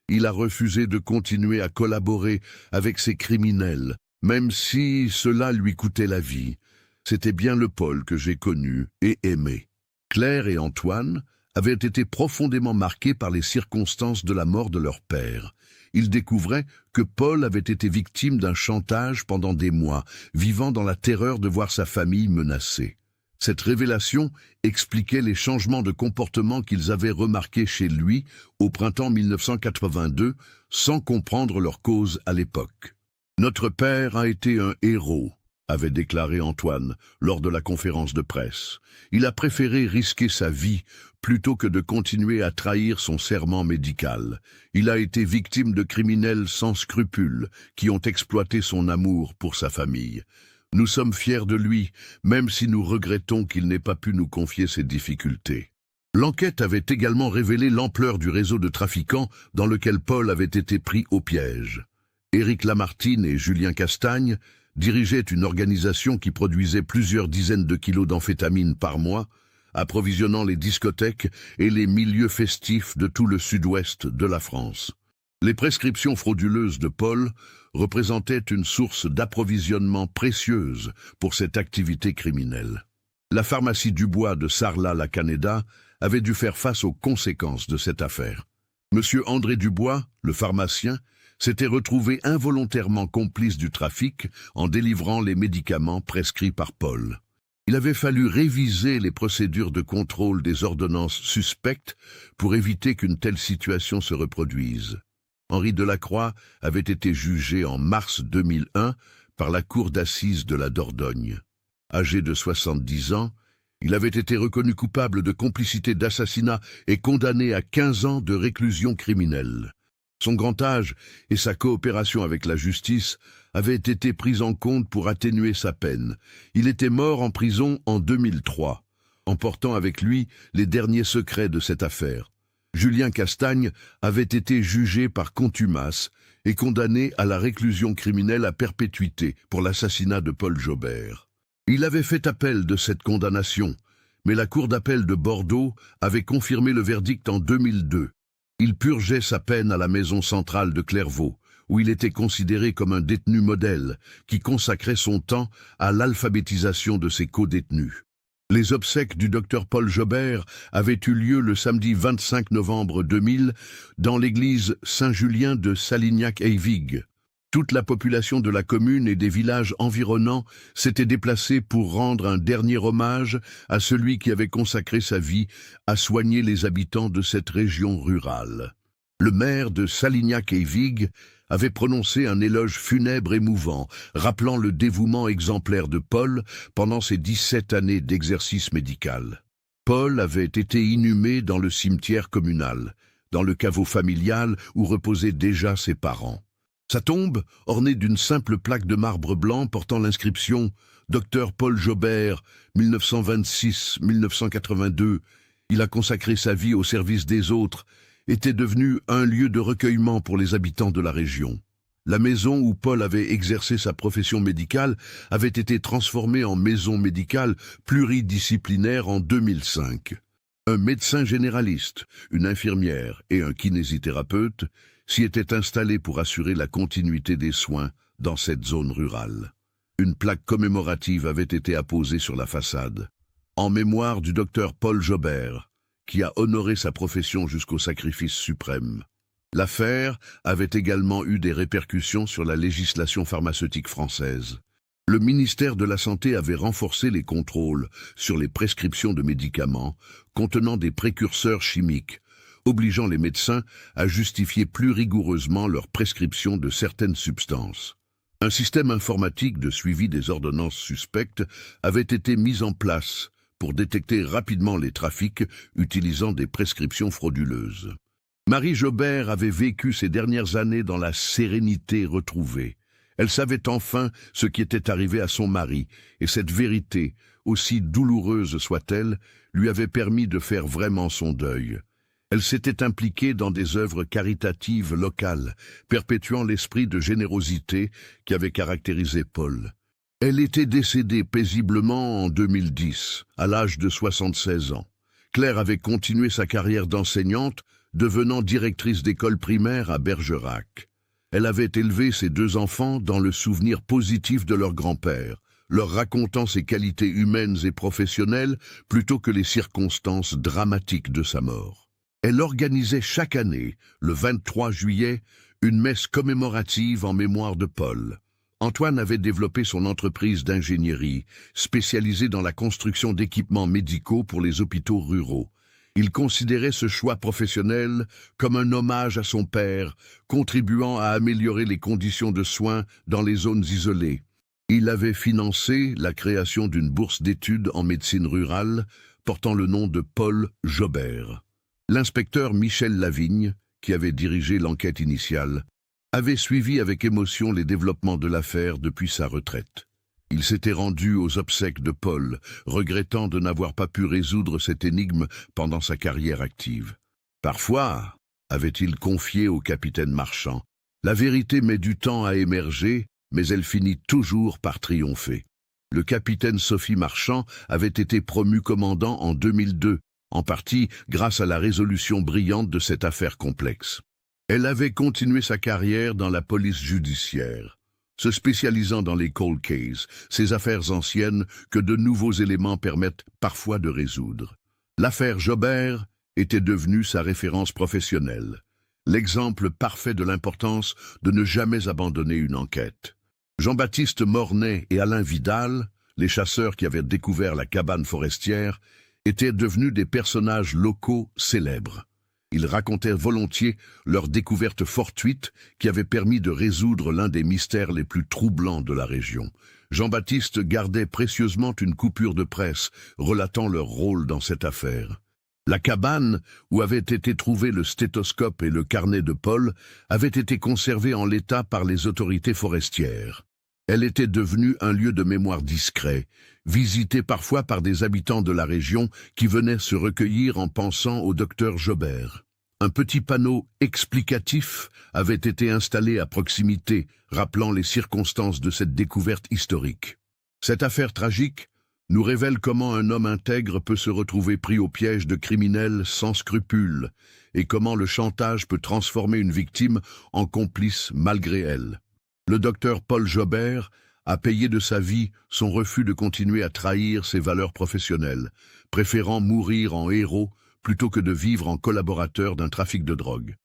Il a refusé de continuer à collaborer avec ces criminels, même si cela lui coûtait la vie. C'était bien le Paul que j'ai connu et aimé. Claire et Antoine avaient été profondément marqués par les circonstances de la mort de leur père. Ils découvraient que Paul avait été victime d'un chantage pendant des mois, vivant dans la terreur de voir sa famille menacée. Cette révélation expliquait les changements de comportement qu'ils avaient remarqués chez lui au printemps 1982, sans comprendre leur cause à l'époque. « Notre père a été un héros », avait déclaré Antoine lors de la conférence de presse. Il a préféré risquer sa vie plutôt que de continuer à trahir son serment médical. Il a été victime de criminels sans scrupules qui ont exploité son amour pour sa famille. Nous sommes fiers de lui, même si nous regrettons qu'il n'ait pas pu nous confier ses difficultés. L'enquête avait également révélé l'ampleur du réseau de trafiquants dans lequel Paul avait été pris au piège. Éric Lamartine et Julien Castagne dirigeaient une organisation qui produisait plusieurs dizaines de kilos d'amphétamine par mois, approvisionnant les discothèques et les milieux festifs de tout le sud-ouest de la France. Les prescriptions frauduleuses de Paul représentaient une source d'approvisionnement précieuse pour cette activité criminelle. La pharmacie Dubois de Sarlat-la-Canéda avait dû faire face aux conséquences de cette affaire. Monsieur André Dubois, le pharmacien, s'était retrouvé involontairement complice du trafic en délivrant les médicaments prescrits par Paul. Il avait fallu réviser les procédures de contrôle des ordonnances suspectes pour éviter qu'une telle situation se reproduise. Henri Delacroix avait été jugé en mars 2001 par la cour d'assises de la Dordogne. Âgé de 70 ans, il avait été reconnu coupable de complicité d'assassinat et condamné à 15 ans de réclusion criminelle. Son grand âge et sa coopération avec la justice avaient été pris en compte pour atténuer sa peine. Il était mort en prison en 2003, emportant avec lui les derniers secrets de cette affaire. Julien Castagne avait été jugé par contumace et condamné à la réclusion criminelle à perpétuité pour l'assassinat de Paul Jobert. Il avait fait appel de cette condamnation, mais la Cour d'appel de Bordeaux avait confirmé le verdict en 2002. Il purgeait sa peine à la maison centrale de Clairvaux, où il était considéré comme un détenu modèle qui consacrait son temps à l'alphabétisation de ses co-détenus. Les obsèques du docteur Paul Jobert avaient eu lieu le samedi 25 novembre 2000 dans l'église Saint-Julien de Salignac-Eyvig. Toute la population de la commune et des villages environnants s'était déplacée pour rendre un dernier hommage à celui qui avait consacré sa vie à soigner les habitants de cette région rurale. Le maire de Salignac-Eyvig avait prononcé un éloge funèbre émouvant, rappelant le dévouement exemplaire de Paul pendant ses 17 années d'exercice médical. Paul avait été inhumé dans le cimetière communal, dans le caveau familial où reposaient déjà ses parents. Sa tombe, ornée d'une simple plaque de marbre blanc portant l'inscription « Dr Paul Jobert, 1926-1982, il a consacré sa vie au service des autres », était devenue un lieu de recueillement pour les habitants de la région. La maison où Paul avait exercé sa profession médicale avait été transformée en maison médicale pluridisciplinaire en 2005. Un médecin généraliste, une infirmière et un kinésithérapeute s'y étaient installés pour assurer la continuité des soins dans cette zone rurale. Une plaque commémorative avait été apposée sur la façade, en mémoire du docteur Paul Jobert, qui a honoré sa profession jusqu'au sacrifice suprême. L'affaire avait également eu des répercussions sur la législation pharmaceutique française. Le ministère de la Santé avait renforcé les contrôles sur les prescriptions de médicaments contenant des précurseurs chimiques, obligeant les médecins à justifier plus rigoureusement leur prescription de certaines substances. Un système informatique de suivi des ordonnances suspectes avait été mis en place pour détecter rapidement les trafics utilisant des prescriptions frauduleuses. Marie Jobert avait vécu ces dernières années dans la sérénité retrouvée. Elle savait enfin ce qui était arrivé à son mari, et cette vérité, aussi douloureuse soit-elle, lui avait permis de faire vraiment son deuil. Elle s'était impliquée dans des œuvres caritatives locales, perpétuant l'esprit de générosité qui avait caractérisé Paul. Elle était décédée paisiblement en 2010, à l'âge de 76 ans. Claire avait continué sa carrière d'enseignante, devenant directrice d'école primaire à Bergerac. Elle avait élevé ses 2 enfants dans le souvenir positif de leur grand-père, leur racontant ses qualités humaines et professionnelles plutôt que les circonstances dramatiques de sa mort. Elle organisait chaque année, le 23 juillet, une messe commémorative en mémoire de Paul. Antoine avait développé son entreprise d'ingénierie, spécialisée dans la construction d'équipements médicaux pour les hôpitaux ruraux. Il considérait ce choix professionnel comme un hommage à son père, contribuant à améliorer les conditions de soins dans les zones isolées. Il avait financé la création d'une bourse d'études en médecine rurale portant le nom de Paul Jobert. L'inspecteur Michel Lavigne, qui avait dirigé l'enquête initiale, avait suivi avec émotion les développements de l'affaire depuis sa retraite. Il s'était rendu aux obsèques de Paul, regrettant de n'avoir pas pu résoudre cette énigme pendant sa carrière active. Parfois, avait-il confié au capitaine Marchand, la vérité met du temps à émerger, mais elle finit toujours par triompher. Le capitaine Sophie Marchand avait été promu commandant en 2002, en partie grâce à la résolution brillante de cette affaire complexe. Elle avait continué sa carrière dans la police judiciaire, se spécialisant dans les cold cases, ces affaires anciennes que de nouveaux éléments permettent parfois de résoudre. L'affaire Jobert était devenue sa référence professionnelle, l'exemple parfait de l'importance de ne jamais abandonner une enquête. Jean-Baptiste Mornay et Alain Vidal, les chasseurs qui avaient découvert la cabane forestière, étaient devenus des personnages locaux célèbres. Ils racontaient volontiers leur découverte fortuite qui avait permis de résoudre l'un des mystères les plus troublants de la région. Jean-Baptiste gardait précieusement une coupure de presse relatant leur rôle dans cette affaire. La cabane où avaient été trouvés le stéthoscope et le carnet de Paul avait été conservée en l'état par les autorités forestières. Elle était devenue un lieu de mémoire discret, visité parfois par des habitants de la région qui venaient se recueillir en pensant au docteur Jobert. Un petit panneau explicatif avait été installé à proximité, rappelant les circonstances de cette découverte historique. Cette affaire tragique nous révèle comment un homme intègre peut se retrouver pris au piège de criminels sans scrupules et comment le chantage peut transformer une victime en complice malgré elle. Le docteur Paul Jobert a payé de sa vie son refus de continuer à trahir ses valeurs professionnelles, préférant mourir en héros plutôt que de vivre en collaborateur d'un trafic de drogue.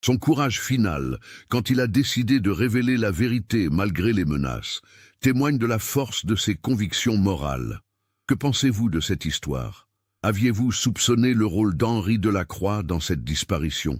Son courage final, quand il a décidé de révéler la vérité malgré les menaces, témoigne de la force de ses convictions morales. Que pensez-vous de cette histoire? Aviez-vous soupçonné le rôle d'Henri Delacroix dans cette disparition?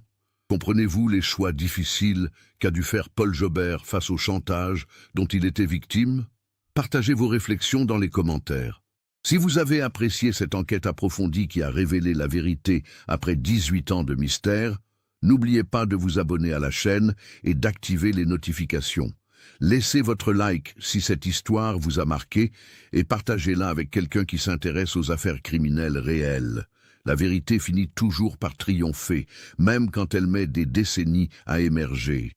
Comprenez-vous les choix difficiles qu'a dû faire Paul Jobert face au chantage dont il était victime? Partagez vos réflexions dans les commentaires. Si vous avez apprécié cette enquête approfondie qui a révélé la vérité après 18 ans de mystère, n'oubliez pas de vous abonner à la chaîne et d'activer les notifications. Laissez votre like si cette histoire vous a marqué et partagez-la avec quelqu'un qui s'intéresse aux affaires criminelles réelles. La vérité finit toujours par triompher, même quand elle met des décennies à émerger.